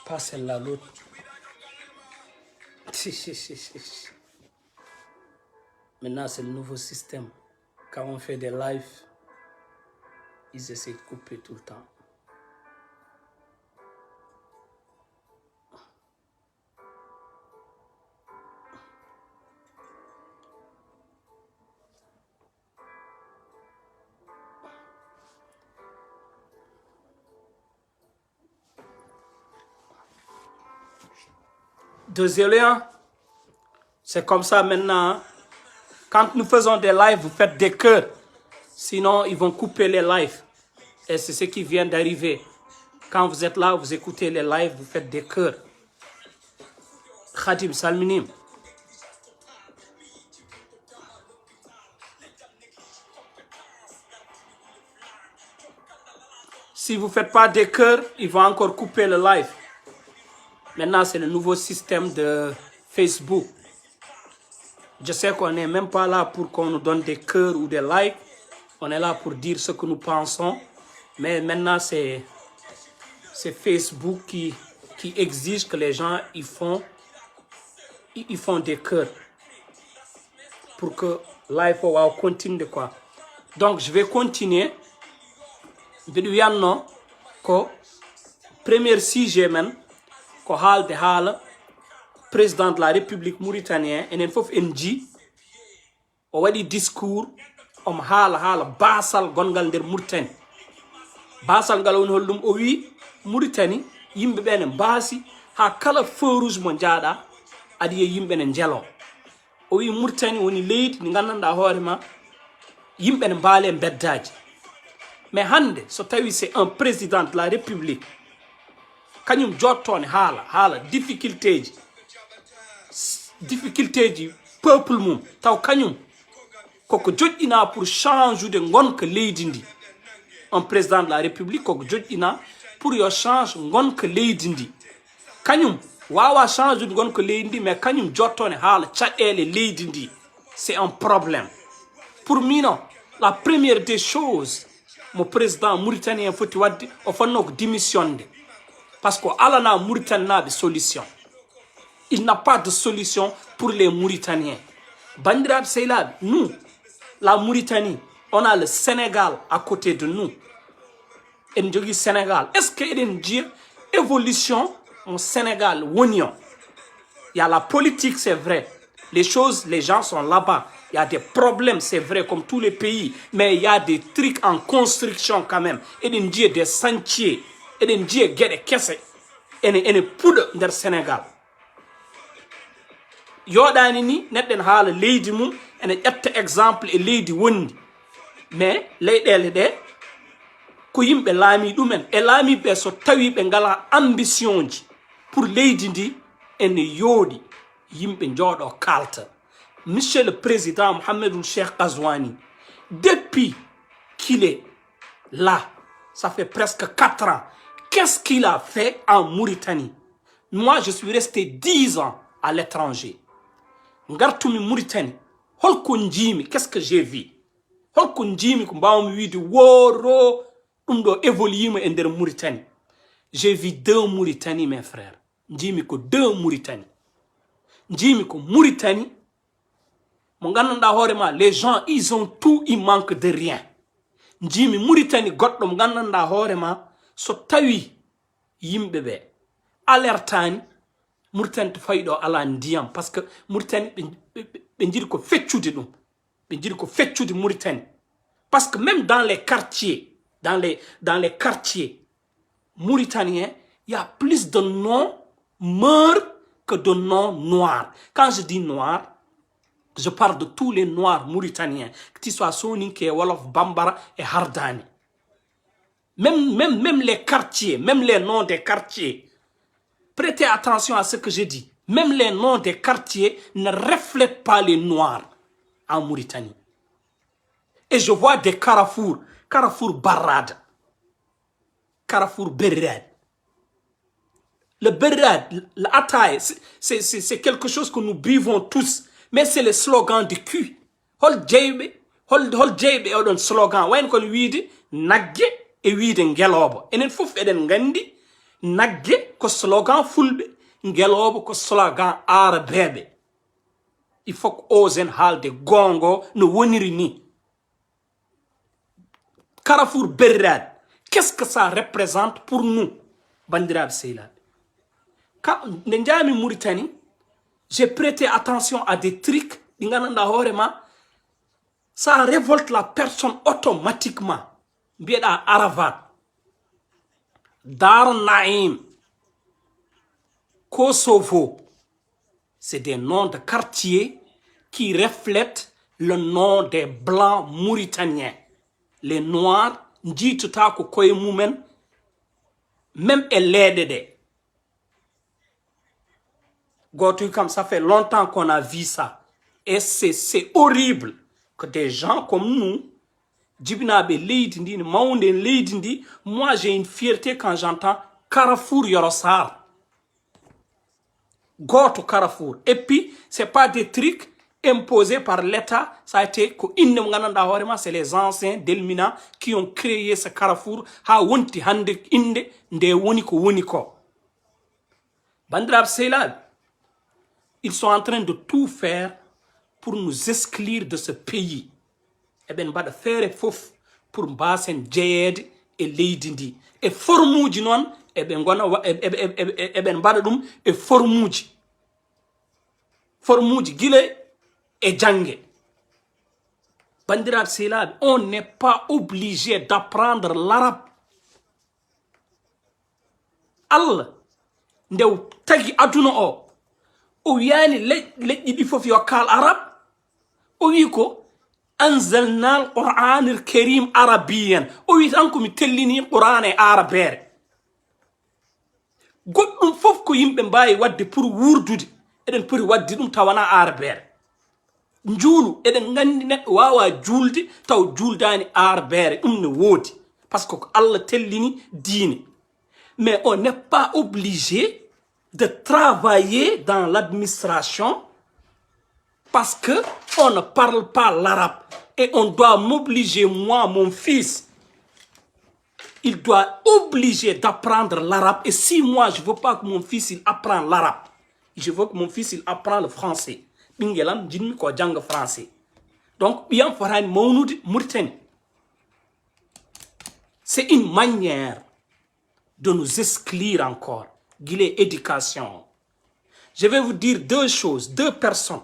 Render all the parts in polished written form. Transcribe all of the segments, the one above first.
Pas celle-là, l'autre. Maintenant, c'est le nouveau système. Quand on fait des lives, ils essaient de couper tout le temps. Désolé, hein? C'est comme ça maintenant. Hein? Quand nous faisons des lives, vous faites des cœurs. Sinon, ils vont couper les lives. Et c'est ce qui vient d'arriver. Quand vous êtes là, vous écoutez les lives, vous faites des cœurs. Khadim Salminim. Si vous ne faites pas des cœurs, ils vont encore couper le live. Maintenant, c'est le nouveau système de Facebook. Je sais qu'on n'est même pas là pour qu'on nous donne des cœurs ou des likes. On est là pour dire ce que nous pensons. Mais maintenant, c'est Facebook qui exige que les gens ils font des cœurs. Pour que live continue quoi. Donc, je vais continuer. Je vais dire que premier sujet, ko haalde haala président de la République mauritanienne enen fof en ji o waɗi discours om haala basal gongal nder Mauritanie basal ngal woni hollum o wi Mauritanie yimɓe ɓe ne mbaasi ha kala feu rouge mo jaaɗa aɗa yiya yimɓe ne jelo o wi Mauritanie woni leydi ndi gandanɗa hoore ma yimɓe ne mbaale beddaji mais hande so tawi c'est un président de la République kanyum jottone haala difficulté ji peuple mum taw kanyum koko joɗɗina pour changer de gonka leydi ndi un président de la République koko joɗɗina pour yo change gonka leydi ndi kanyum wawa changer de gonka leydi ndi mais kanyum jottone haala caɗele leydi ndi c'est un problème pour mino la première des choses mo président mauritanien foti wadde o fanno ko démissionde parce que alana Mauritanie n'a de solution. Il n'a pas de solution pour les Mauritaniens. Bandirab Seylab, nous, la Mauritanie, on a le Sénégal à côté de nous. Et nous disons Sénégal. Est-ce qu'il y a une évolution au Sénégal, Wonion? Il y a la politique, c'est vrai. Les choses, les gens sont là-bas. Il y a des problèmes, c'est vrai, comme tous les pays. Mais il y a des trucs en construction quand même. Et nous disons des sentiers. Eden jiye gueɗe kese ene puɗa nder Sénégal yoɗani ni neɗɗen haala leydi mum ene ƴetta exemple e leydi wondi mais leyɗele ɗe ko yimɓe laami ɗumen e laamiɓe so tawi ɓe ngala ambition ji pour leydi ndi ene yooɗi yimɓe jooɗo kalta monsieur le président Mohamedou Cheikh Ghazouani depuis qu'il est là ça fait presque 4 ans. Qu'est-ce qu'il a fait en Mauritanie? Moi, je suis resté 10 ans à l'étranger. Ngartumi Mauritanie. Holko njimi, qu'est-ce que j'ai vu? Holko njimi ko mbawmi wiide woro ɗum ɗo évoluer e nder Mauritanie. J'ai vu 2 Mauritanie, mes frères. Njimi ko 2 Mauritanie. Njimi ko Mauritanie. Mo gandanɗa hoorema, les gens, ils ont tout, ils manquent de rien. Njimi Mauritanie goɗɗo mo gandanɗa hoorema so tawi yimɓe ɓe alertani Mauritanie to fayi ɗo ala ndiyam parce que Mauritanie ɓe jiɗi ko feccude ɗum ɓe jiɗi ko feccude Mauritanie parce que même dans les quartiers mauritaniens il y a plus de noms meurs que de noms noirs. Quand je dis noir, je parle de tous les noirs mauritaniens, que tu sois Soninké, Wolof, Bambara et Hardani. Même les quartiers, même les noms des quartiers. Prêtez attention à ce que je dis. Même les noms des quartiers ne reflètent pas les noirs en Mauritanie. Et je vois des carrefours. Carrefour Barrad. Carrefour Berrad. Le Berrad, l'Ataï, c'est quelque chose que nous buvons tous. Mais c'est le slogan du cul. Hol jeybe odon slogan. Wayen kon wiide nagge e wiide ngelobo. Enen fof eden ngandi nagge ko slogan fulɓe ngeloɓe ko slogan arabeɓe. Il faut que osen haalde gongo no woniri ni. Carrefour Berrad, qu'est-ce que ça représente pour nous, bandiraɓe sehilaɓe? Nde jami Mauritanie, j'ai prêté attention à des trucs ɗi ganduɗa hoorema, ça révolte la personne automatiquement. Mbiyeɗa Aravat, Dar Naim, Kosovo, c'est des noms de quartiers qui reflètent le nom des blancs mauritaniens. Les noirs, njituta ko koye mumen, même et leɗɗe. Gotu comme ça fait longtemps qu'on a vu ça. Et c'est horrible que des gens comme nous, Djibinabe Leydi Ndi, Maounde Leydi Ndi, moi j'ai une fierté quand j'entends Carrefour Yorosar. Goto Carrefour. Et puis, c'est pas des trucs imposés par l'État. Ça a été, c'est les anciens d'Elmina qui ont créé ce Carrefour. Ha wonti hande inde nde woniko. Bandrab Seylab, ils sont en train de tout faire pour nous exclure de ce pays. Et ben bada faire fof pour mbasen jeyede e leydi ndi. E formuji non e ben gona e ben bada dum e formuji. Formuji gile e jange. Bandirab Seylab, on n'est pas obligé d'apprendre l'arabe. Allah ndew tagi aduna o yani leƴƴi ɗi fof yo kal arab o wi ko anzalna alquran alkarim arabiyan o wi tan komi tellini qur'an e arabere goɗɗum fof ko yimɓe mbawi wadde pour wurdude eɗen poti wadde ɗum tawana arabere njuulu eɗen gandi neɗɗo wawa julde taw juldani arabere ɗum ne woodi par ce que ko Allah tellini diine. Mais on n'est pas obligé de travailler dans l'administration parce que on ne parle pas l'arabe. Et on doit m'obliger, moi, mon fils, il doit obliger d'apprendre l'arabe. Et si moi, je ne veux pas que mon fils il apprend l'arabe, je veux que mon fils il apprend le français. Bingelam, jinmi ko jang français. Donc, bien faran mounoudi Mauritanie. C'est une manière de nous exclure encore. Guilé éducation. Je vais vous dire deux choses, 2 personnes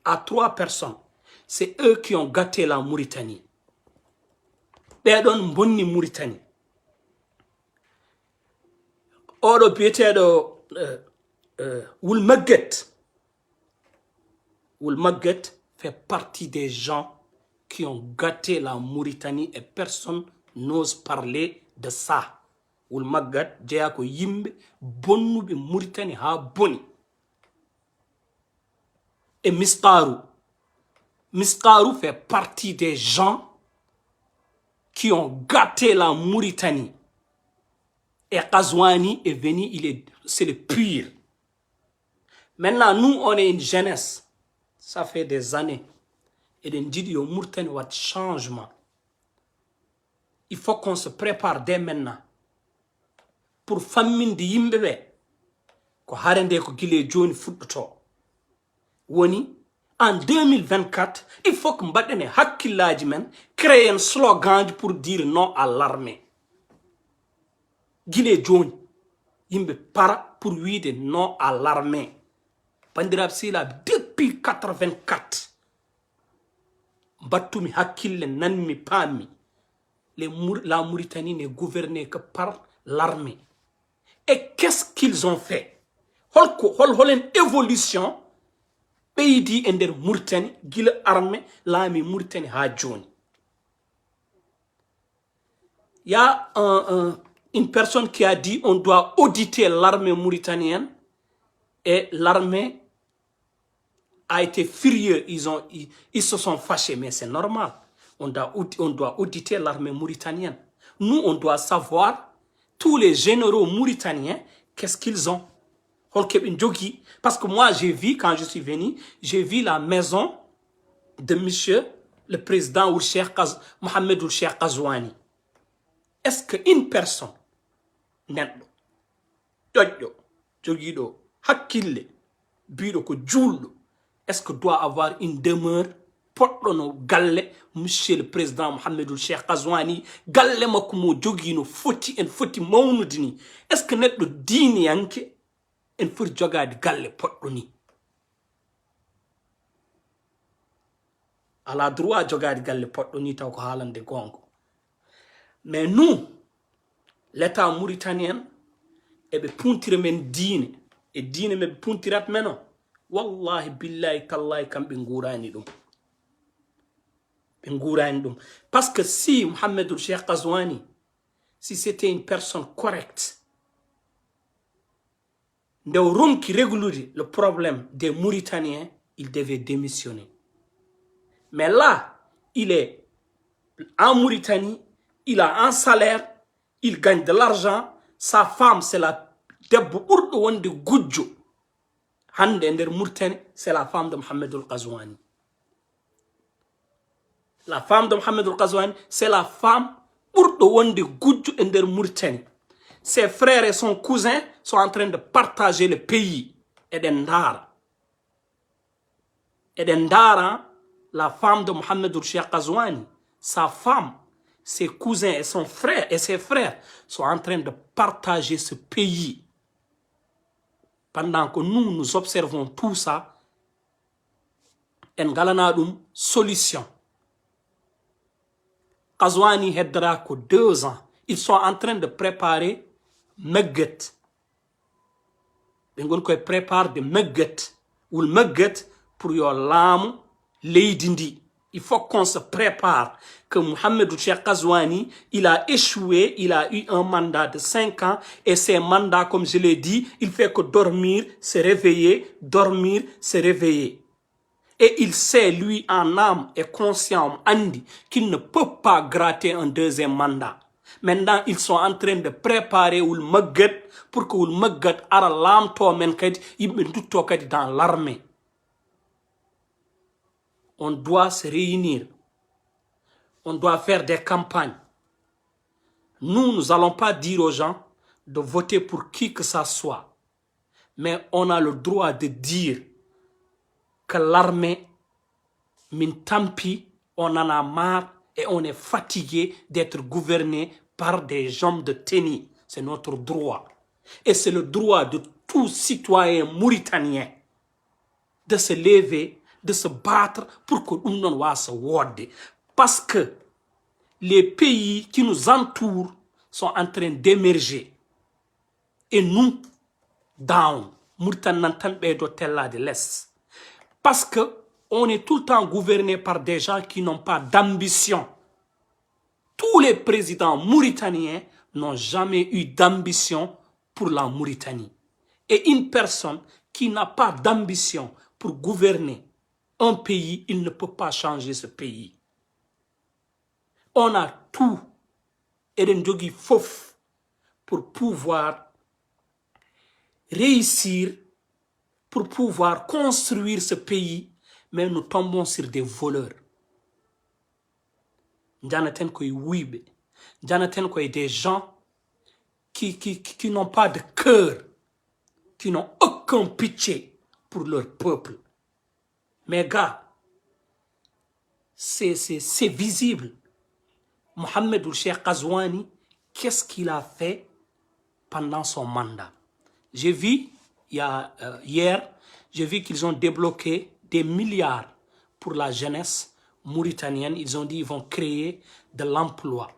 à 3 personnes. C'est eux qui ont gâté la Mauritanie. Bedon bonni Mauritanie. Odo bietedo Woulmaguet. Woulmaguet fait partie des gens qui ont gâté la Mauritanie et personne n'ose parler de ça. Woulmaguet jeya ko yimbe bonnuɓe Mauritanie ha boni. Et Miskarou fait partie des gens qui ont gâté la Mauritanie. Et Kazouani est venu, c'est le pire. Maintenant, nous, on est une jeunesse. Ça fait des années. Et on dit au Mauritanie, il y a un changement. Il faut qu'on se prépare dès maintenant. Pour famine de yimɓeɓe ko harende ko guile joni fuɗɗoto woni en 2024 il faut que mbaɗɗen e hakkillaji men créer un slogan pour dire non à l'armée guile joni yimɓe para pour wiide non à l'armée. Bandiraɓe sehilaɓe depuis 84 mbattumi hakkille nanmi paami la Mauritanie n'est gouvernée que par l'armée. Et qu'est-ce qu'ils ont fait? Hol évolution pays dit ender Mauritanie gila armée l'ami Mauritanie ha joni. Il y a une personne qui a dit on doit auditer l'armée mauritanienne et l'armée a été furieux, ils se sont fâchés, mais c'est normal. On doit auditer l'armée mauritanienne. Nous, on doit savoir tous les généraux mauritaniens, qu'est-ce qu'ils ont. Parce que moi, j'ai vu, quand je suis venu, j'ai vu la maison de monsieur le président Mohamed Ould-Cheikh Ghazouani. Est-ce qu'une personne, jogiiɗo hakkille biiɗo ko juulɗo est ce que doit avoir une demeure poɗɗo no galle monsieur le président Mohamedou Cheikh Ghazouani galle makko mo jogii no foti en foti mawnude ni est ce que neɗɗo diiniyanke en foti jogaade galle poɗɗo ni ala droit jogaade galle poɗɗo ni taw ko haalande gongo mais nous l'état mauritanien eɓe puntira men diine e diine men ɓe puntirat men o wallahi billahi tallahi kamɓe nguurani ɗum ɓe nguurani ɗum par ce que si Mohamedou Cheikh Ghazouani si c'était une personne correcte nde o ronki réglude le problème des Mauritaniens il devait démissionner mais là il est en Mauritanie il a un salaire il gagne de l'argent sa femme c'est la debbo ɓurɗo wonde gujjo hande e nder Mauritanie c'est la femme de Mohamedou Ghazouani la femme de Mohamedou Ghazouani c'est la femme ɓurɗo wonde gujjo e nder Mauritanie ses frères et son cousin sont en train de partager le pays eɗen ndaara la femme de Mohamedou Cheikh Ghazouani sa femme ses cousins et son frère et ses frères sont en train de partager ce pays. Pendant que nous observons tout ça, en galanadum solution. Ghazouani heddera ko 2 ans. Ils sont en train de préparer Megget. Ils préparent de Megget ou le Megget pour yo lamu leidindi. Il faut qu'on se prépare que Mohamedou Cheikh Ghazouani, il a échoué, il a eu un mandat de 5 ans et ces mandats, comme je l'ai dit, il fait que dormir, se réveiller, dormir, se réveiller. Et il sait, lui, en âme et conscient, Andy, qu'il ne peut pas gratter un 2e mandat. Maintenant, ils sont en train de préparer le Megget pour que le Megget ara lamto men kadi, il tout kadi dans l'armée. On doit se réunir. On doit faire des campagnes. Nous n'allons pas dire aux gens de voter pour qui que ça soit. Mais on a le droit de dire que l'armée, mintampi, on en a marre et on est fatigué d'être gouverné par des hommes de tennis. C'est notre droit. Et c'est le droit de tout citoyen mauritanien de se lever, de se battre pour que nous non se worde. Parce que les pays qui nous entourent sont en train d'émerger. Et nous, down, de l'Est. Parce que on est tout le temps gouverné par des gens qui n'ont pas d'ambition. Tous les présidents mauritaniens n'ont jamais eu d'ambition pour la Mauritanie. Et une personne qui n'a pas d'ambition pour gouverner un pays, il ne peut pas changer ce pays. On a tout et fof pour pouvoir réussir, pour pouvoir construire ce pays, mais nous tombons sur des voleurs. Jonathan koy wibe, Jonathan koy des gens qui n'ont pas de cœur, qui n'ont aucun pitié pour leur peuple. Mais gars, c'est visible. Mohamedou Cheikh Ghazouani, qu'est-ce qu'il a fait pendant son mandat? J'ai vu, hier, j'ai vu qu'ils ont débloqué des milliards pour la jeunesse mauritanienne. Ils ont dit qu'ils vont créer de l'emploi.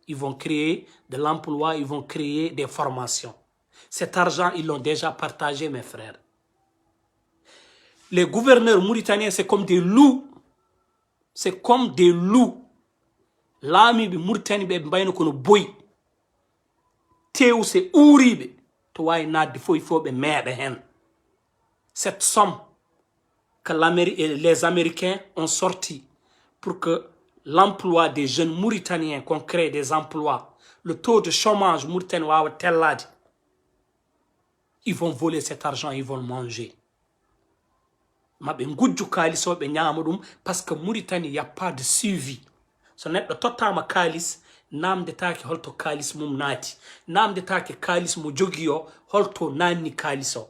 Ils vont créer de l'emploi, ils vont créer des formations. Cet argent, ils l'ont déjà partagé, mes frères. Les gouverneurs mauritaniens, c'est comme des loups. C'est comme des loups. L'ami de Mauritanie, c'est comme boy. Théo, c'est ouribe. Toi, il faut cette somme que les Américains ont sorti pour que l'emploi des jeunes Mauritaniens, qu'on crée des emplois, le taux de chômage mauritanien, ils vont voler cet argent, ils vont le manger. Parce que Mauritanie, il n'y a pas de suivi. Ce n'est pas totalement calice, namde taki holto kalis mum naati, namde taki kalis mo jogi o holto nanni kalis o.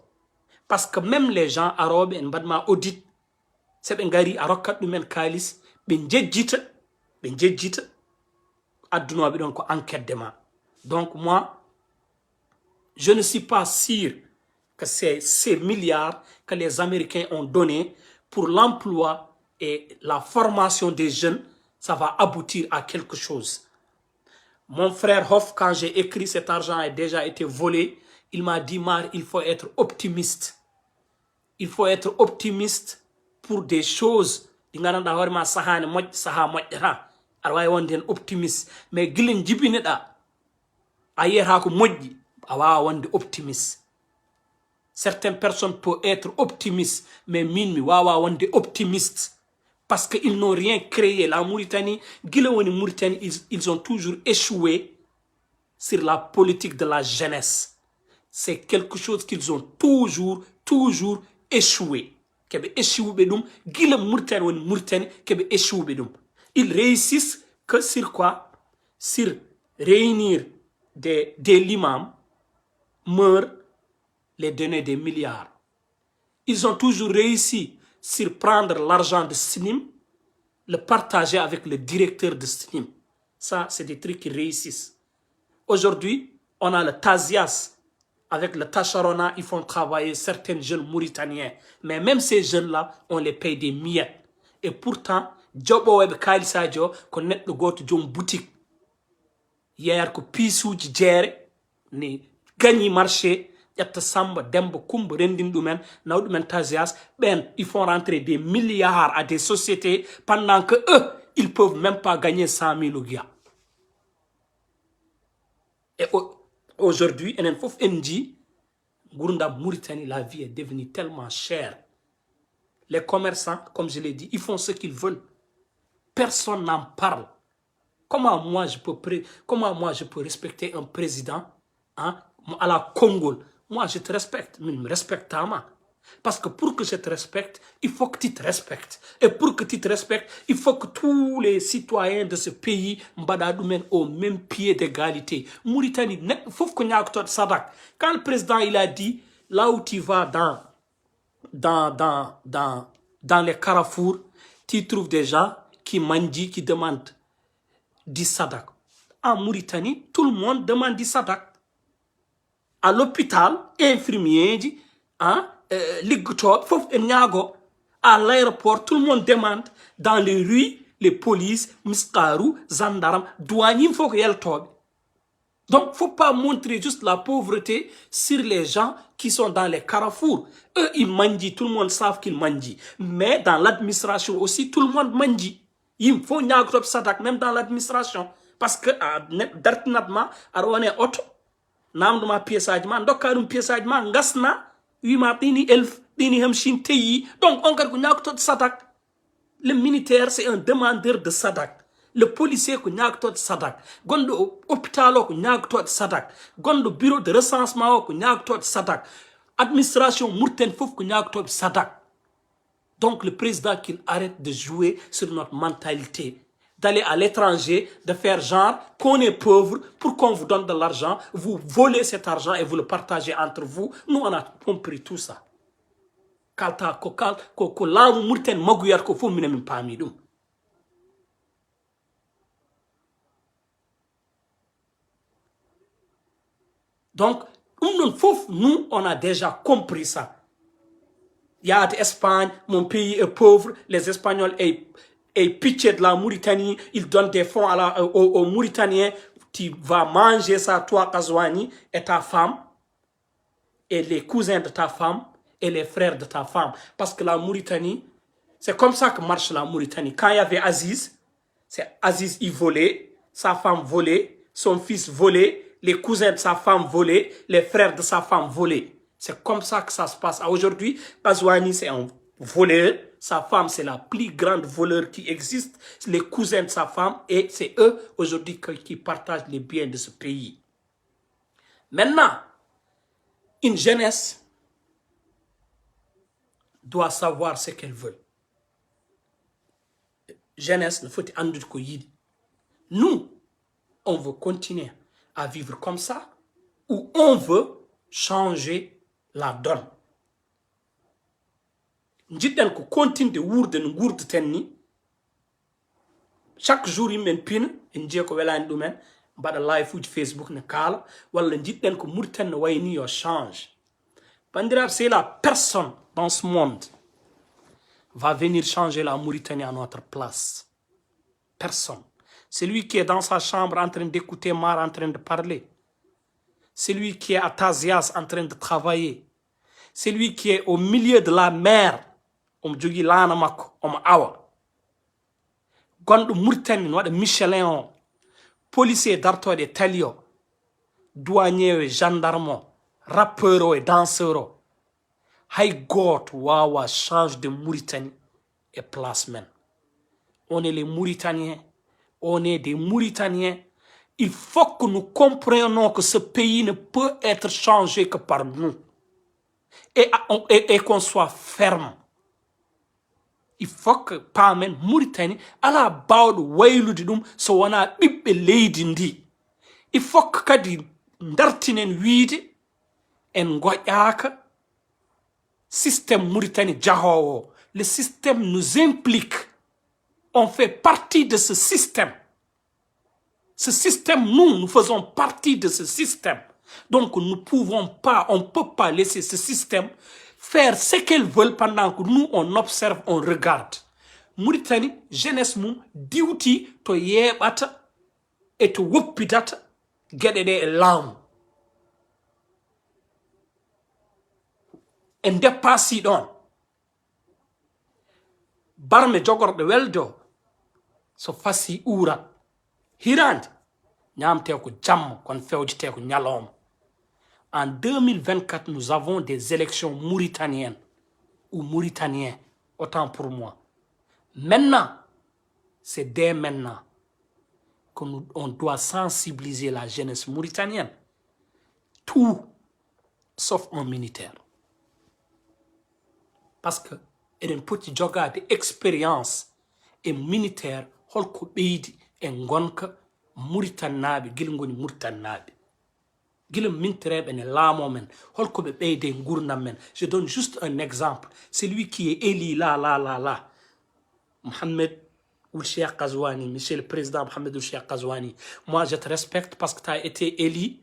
Parce que même les gens arobe en badma audit c'est ɓe ngari a rokkat ɗumen kalis ɓe jejjita addunoɓe ɗon ko enquête de ma. Donc moi je ne suis pas sûr que c'est ces milliards que les Américains ont donné pour l'emploi et la formation des jeunes, ça va aboutir à quelque chose. Mon frère Hoff, quand j'ai écrit cet argent a déjà été volé, il m'a dit, Mar, il faut être optimiste. Il faut être optimiste pour des choses. Optimiste. Mais gilin jibineda ayera ko modji awa wonde optimiste. Certaines personnes peuvent être optimistes, mais minmi wawa wonde optimiste. Parce qu'ils n'ont rien créé. La Mauritanie, ils ont toujours échoué sur la politique de la jeunesse. C'est quelque chose qu'ils ont toujours échoué. Ils réussissent que sur quoi? Sur réunir des limams, meurent, les donner des milliards. Ils ont toujours réussi sur prendre l'argent de SNIM, le partager avec le directeur de SNIM. Ça, c'est des trucs qui réussissent. Aujourd'hui, on a le Tazias. Avec le Tacharona, ils font travailler certains jeunes Mauritaniens. Mais même ces jeunes-là, on les paye des miettes. Et pourtant, Djobo Web Kalisadio connaît le goût de boutique. Hier, que Pissou Djere, ni gagne marché, yatta samba dembo kumba rendin dumen naw dumen Tazias, ben ils font rentrer des milliards à des sociétés pendant que eux ils peuvent même pas gagner 100 000 ouguia. Et aujourd'hui enen fof enji Gurunda Mauritanie, la vie est devenue tellement chère. Les commerçants, comme je l'ai dit, ils font ce qu'ils veulent. Personne n'en parle. Comment moi je peux respecter un président, hein, à la Congo? Moi, je te respecte, mais me respecte à moi. Parce que pour que je te respecte, il faut que tu te respectes. Et pour que tu te respectes, il faut que tous les citoyens de ce pays mbadadoumen au même pied d'égalité. Mauritanie, quand le président il a dit, là où tu vas dans les carrefours, tu trouves des gens qui mangent, qui demandent du sadak. En Mauritanie, tout le monde demande du sadak. À l'hôpital, infirmier, hein, à l'aéroport, tout le monde demande. Dans les rues, les polices, miskarou, zandaram, douaniers, faut que yel tobe. Donc, il ne faut pas montrer juste la pauvreté sur les gens qui sont dans les carrefours. Eux, ils mangent, tout le monde sait qu'ils mangent. Mais dans l'administration aussi, tout le monde mange. Il faut que sadak même dans l'administration. Parce que, d'artinatma, arwane auto, namduma pièçage man, dokarum pièçage man, ngasna, wima dini elf, dini hamshin teyi. Donc, on garde sadak. Le militaire, c'est un demandeur de sadak. Le policier ko ñagtode sadak, gondo hôpital ko ñagtode sadak, gondo bureau de recensement ko ñagtode sadak, administration mourten fof ko ñagtode sadak. Donc le président qu'il arrête de jouer sur notre mentalité, d'aller à l'étranger, de faire genre qu'on est pauvre pour qu'on vous donne de l'argent, vous volez cet argent et vous le partagez entre vous. Nous on a compris tout ça. Kalta ko lamu mourten maguyat ko fo minam pami dum. Donc, nous, on a déjà compris ça. Il y a l'Espagne, mon pays est pauvre, les Espagnols aient pitié de la Mauritanie, ils donnent des fonds aux Mauritaniens, tu vas manger ça, toi, Kazouani, et ta femme, et les cousins de ta femme, et les frères de ta femme. Parce que la Mauritanie, c'est comme ça que marche la Mauritanie. Quand il y avait Aziz, c'est Aziz, il volait, sa femme volait, son fils volait, les cousins de sa femme volés, les frères de sa femme volés. C'est comme ça que ça se passe. Aujourd'hui, Bazouani, c'est un voleur. Sa femme, c'est la plus grande voleur qui existe. Les cousins de sa femme, et c'est eux, aujourd'hui, qui partagent les biens de ce pays. Maintenant, une jeunesse doit savoir ce qu'elle veut. Jeunesse, il faut en dire. Nous, on veut continuer à vivre comme ça ou on veut changer la donne. Jidden ko continue de wurde no gurdeten ni chaque jour yimmen pina en je ko welani dumen bada live uji Facebook ne kala wala jidden ko murten no wayni yo change. Bandirab, c'est la personne dans ce monde va venir changer la Mauritanie à notre place. Personne. C'est lui qui est dans sa chambre en train d'écouter Mar en train de parler. C'est lui qui est à Tazias en train de travailler. C'est lui qui est au milieu de la mer. Jogi lana mako, awa. Gondo Mauritanie, wada Michelin on. Policier d'arto de talio. Douanier et gendarme. Rappeur et danseur. Hay got wawa change de Mauritanie et placement. On est les Mauritaniens. On est des Mauritaniens. Il faut que nous comprenions que ce pays ne peut être changé que par nous. Et qu'on soit ferme. Il faut que parmen Mauritanie ala bawdo waylude dum so wana bibbe leydi ndi. Il faut que kadi ndartinen wiide en goƴaka système Mauritanie jahowo. Le système nous implique. On fait partie de ce système. Ce système, nous faisons partie de ce système. Donc nous ne pouvons pas, on ne peut pas laisser ce système faire ce qu'elles veulent pendant que nous, on observe, on regarde. Mauritanie, jeunesse mum, duty to yebata et to whoopidata, get it a lamb. En dépassi don. Barme jogor de weldo. So fasi ura. Hirand. Nyamte ko jam kon fewjite ko nyalom. En 2024, nous avons des élections mauritaniennes ou mauritaniens, autant pour moi. Maintenant, c'est dès maintenant qu'on doit sensibiliser la jeunesse mauritanienne. Tout, sauf un militaire. Parce que il y a une petite joga d'expérience et militaire, holko beidi et ngonka Mauritanabi, gilngoni Mauritanabi. Je donne juste un exemple. C'est lui qui est élu là. Mohamed Ould-Cheikh Ghazouani, monsieur le président Mohamed Ould-Cheikh Ghazouani. Moi, je te respecte parce que tu as été élu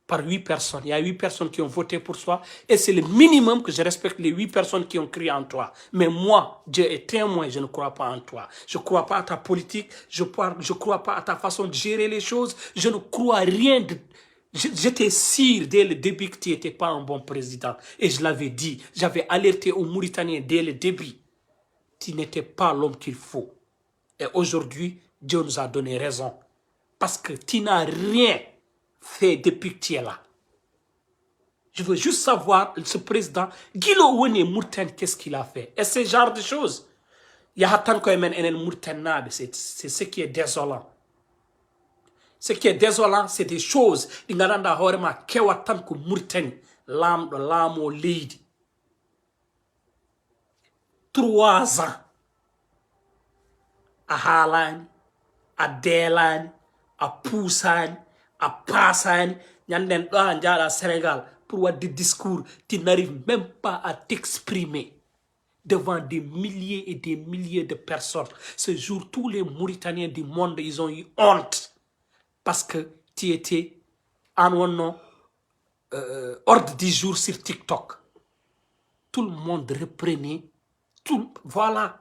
par 8 personnes. Il y a 8 personnes qui ont voté pour toi. Et c'est le minimum que je respecte les 8 personnes qui ont crié en toi. Mais moi, Dieu est témoin, je ne crois pas en toi. Je ne crois pas à ta politique. Je ne crois pas à ta façon de gérer les choses. Je ne crois à rien de... J'étais sûr dès le début que tu n'étais pas un bon président. Et je l'avais dit. J'avais alerté aux Mauritaniens dès le début. Tu n'étais pas l'homme qu'il faut. Et aujourd'hui, Dieu nous a donné raison. Parce que tu n'as rien fait depuis que tu es là. Je veux juste savoir, ce président, Guilo Wene Mourten, qu'est-ce qu'il a fait? Et ce genre de choses. Il y a tant que c'est ce qui est désolant. Ce qui est désolant, c'est des choses. Ingaranda horema kewa tanku Mauritanie, l'amo lady. 3 ans. A Haalan, a Delan, a Poussan, a Passan, Nyanden à Sénégal, pour avoir des discours, tu n'arrives même pas à t'exprimer devant des milliers et des milliers de personnes. Ce jour, tous les Mauritaniens du monde, ils ont eu honte. Parce que tu étais en un nom, ordre du jour sur TikTok. Tout le monde reprenait. Voilà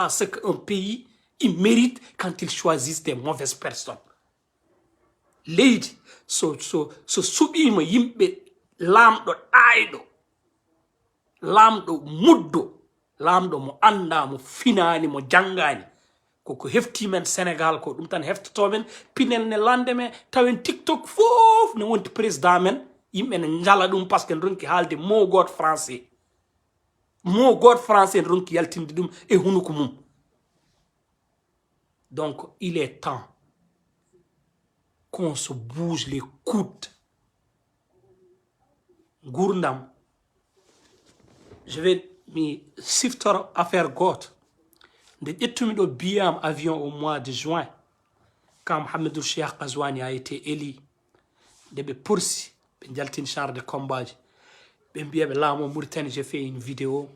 ce qu'un pays, il mérite quand il choisit des mauvaises personnes. Lady, so subima yimbe lamdo aido, lamdo muddo, lamdo mo anda mo finani mo jangani. Koko hefti men Sénégal ko dum tan heftoto men pinel ne lande men tawen TikTok fof ne wonti président men yimbe ne njala dum parce que ronki halde mo god français ronki yaltinde dum e hunuko mum. Donc il est temps qu'on se bouge les coudes. Gourndam, je vais me siftor affaire got. De ƴettumi ɗo biyam avion au mois de juin quand Mohamedou Cheikh Ghazouani a été élu, de be poursi, ben jaltin char de combat. Ben bien là, mon Mauritanie, j'ai fait une vidéo.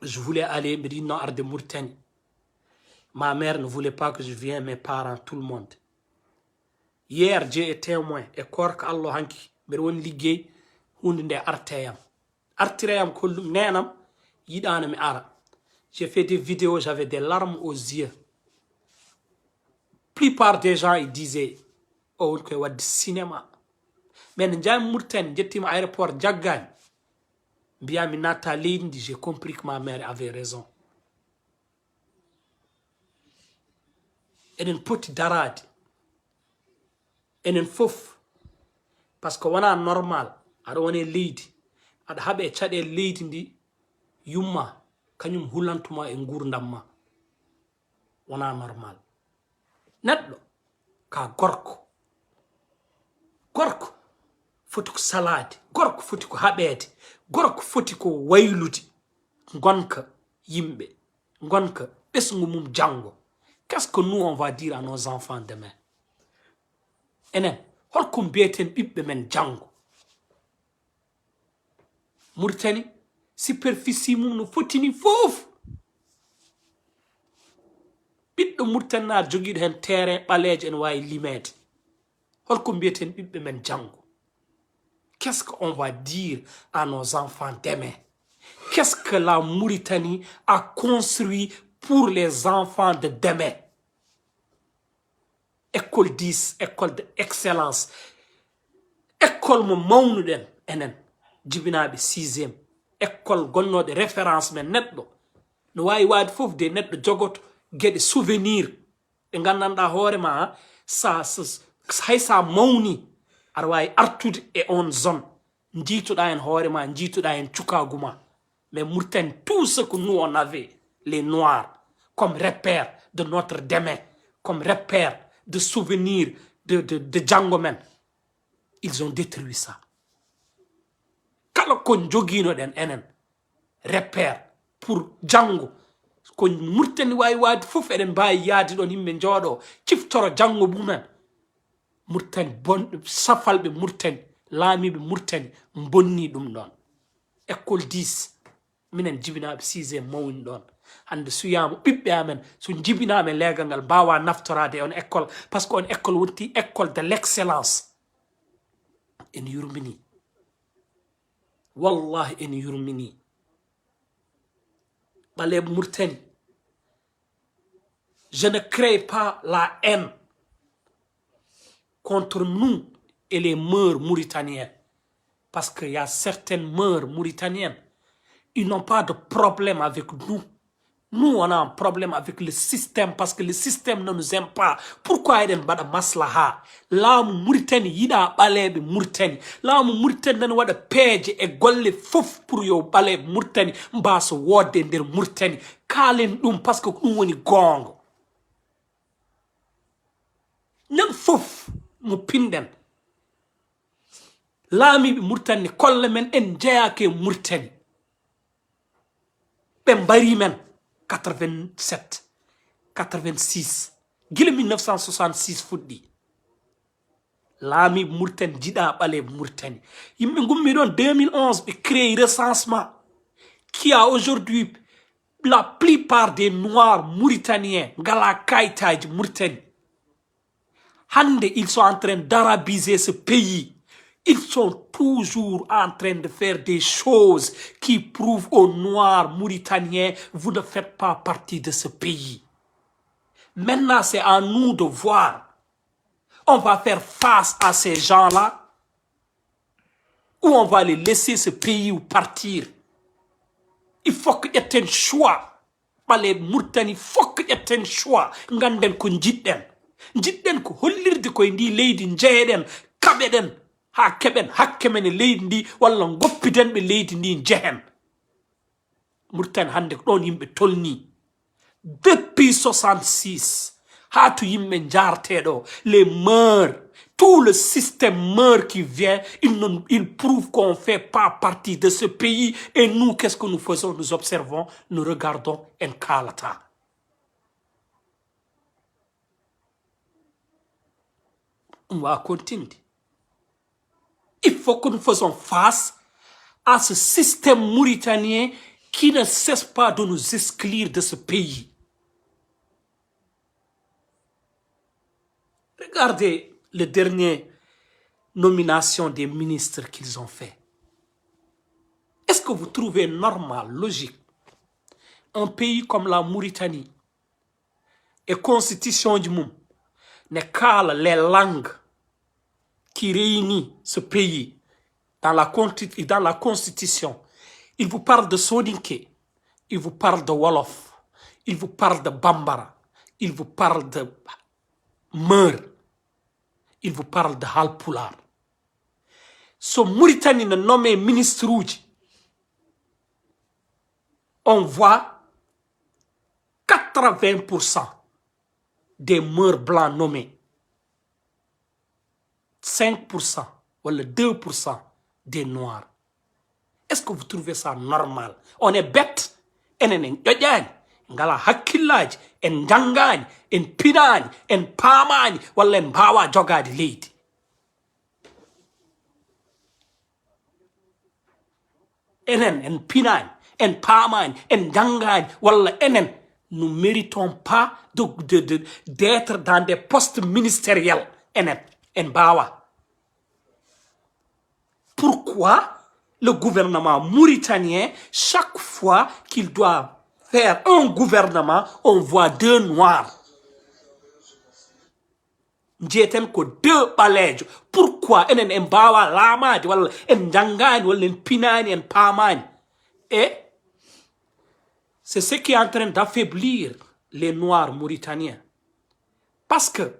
Je voulais aller, me dit non, de Mauritanie. Ma mère ne voulait pas que je vienne, mes parents, tout le monde. Hier, Dieu est témoin. Et kork Allah hanki, me won liggéey, hunde nde arteyam. Artireyam kollum nenam, yidana mi ara. J'ai fait des vidéos, j'avais des larmes aux yeux. Plupart des gens, ils disaient, oh, que wad cinéma. Mais n'jam Mauritanie, jettima aéroport Diaggane. Bien, j'ai compris que ma mère avait raison. Enen poti darade. Enen fof. Parce que wana normal. Aɗa wone leydi. Aɗa haɓe caɗe leydi ndi yumma. Kanyum hulantuma e gurdam ma. Wana normal. Neɗɗo ka gorko. Gorko foti ko salade. Gorko foti ko haɓede. Gorko foti ko waylude. Gonka yimɓe. Gonka ɓesgu mum jango. Qu'est-ce que nous on va dire à nos enfants demain? Enen holko mbiyeten ɓiɓɓe men jango. Mauritanie superficie mum no fotini fof. Ɓiɗɗo Mauritanie jogiiɗo hen terrain ɓaleejo en wawi limede. Holko mbiyeten ɓiɓɓe men jango. Qu'est-ce qu'on va dire à nos enfants demain? Qu'est-ce que la Mauritanie a construit pour les enfants de demain? École 10, école d'excellence. École mo mawnuɗen enen jibinaɓe 6e. École gonnoɗe référence men neɗɗo. No wawi wade fof de neɗɗo jogoto gueɗe souvenir ɗe gandanɗa hoorema hay sa mawni aɗa wawi artude e on zone. Jiituɗa hen hoorema, jiituɗa hen cukaguma. Mais Mauritanie, tout ce que nous on avait, les Noirs, comme repère de notre demain, comme repère de souvenirs de Djangomen, ils ont détruit ça. Kala kon jogino den enen repère pour Django. Ko Mauritanie wawi wade fof eɗen mbawi yaade ɗon yimɓe jooɗo ciftoro Django mumen. Mauritanie bon safalɓe Mauritanie laamiɓe Mauritanie bonni ɗum ɗon. École 10 minen jibinaɓe 6e mawni ɗon. Hande suyama ɓiɓɓe amen so jibiname legal ngal mbawa naftorade on école parce que on école wonti école de l'excellence. En yurmini wallahi en yurmini ɓaleɓe Mauritanie. Je ne crée pas la haine contre nous et les mœurs mauritaniens. Parce qu'il y a certaines mœurs mauritaniennes, ils n'ont pas de problème avec nous. Nous, on a un problème avec le système parce que le système ne nous aime pas. Pourquoi eden bada maslaha? Laamu Mauritanie yida ɓaleɓe Mauritanie. Laamu Mauritanie nan waɗa peeje e golle fof pour yo ɓaleɓe Mauritanie mbaso wodde nder Mauritanie. Kaalen ɗum parce que ɗum woni gongo. Ñan fof mo pinden. Laamiɓe Mauritanie kolle men en jeyake Mauritanie. Ɓe mbari men 87, 86, gila 1966 fuɗɗi. Laamiɓe Mauritanie jiɗa ɓaleɓe Mauritanie. Yimɓe gummi ɗon 2011 ɓe créé recensement qui a aujourd'hui la plupart des Noirs Mauritaniens ngala kayitaji Mauritanie. Hande, ils sont en train d'arabiser ce pays. Ils sont toujours en train de faire des choses qui prouvent aux Noirs Mauritaniens, vous ne faites pas partie de ce pays. Maintenant, c'est à nous de voir. On va faire face à ces gens-là ou on va les laisser ce pays ou partir. Il faut qu'il y ait un choix. Les Mauritanie, il faut qu'il y ait un choix. Nganden ko jidden. Jidden ko hollirde ko ndi leydi jeeden kabeden. Ha keɓen hakke men e leydi ndi walla goppiden ɓe leydi ndi jehen. Mauritanie hande ko ɗon yimɓe tolni depuis 66 ha to yimɓe jarteɗo les mœurs, tout le système mœurs qui vient, il prouve qu'on ne fait pas partie de ce pays. Et nous, qu'est-ce que nous faisons? Nous observons, nous regardons en kalata. On va continuer. Il faut que nous fassions face à ce système mauritanien qui ne cesse pas de nous exclure de ce pays. Regardez les dernières nominations des ministres qu'ils ont fait. Est-ce que vous trouvez normal, logique, un pays comme la Mauritanie et constitution du monde ne cale les langues qui réunissent ce pays dans la constitution? Il vous parle de Soninké, il vous parle de Wolof, il vous parle de Bambara, il vous parle de Meur, il vous parle de Halpulaar. Ce Mauritanie ne nommé ministre rouge, on voit 80% des Meurs blancs nommés, 5% ou 2% des Noirs. Est-ce que vous trouvez ça normal? On est bête. Ngala hakkillaji en jangani en pinani en pamani walla en mbawa jogade leydi. Enen en pinani en pamani en jangani walla enen, nous ne méritons pas d'être dans des postes ministériels. Enen en mbawa. Pourquoi le gouvernement mauritanien, chaque fois qu'il doit faire un gouvernement, on voit deux noirs? J'étais que deux balèges. Pourquoi en mbawa lamadi wala en jangani wala en pinani en pamani? Et c'est ce qui est en train d'affaiblir les noirs mauritaniens. Parce que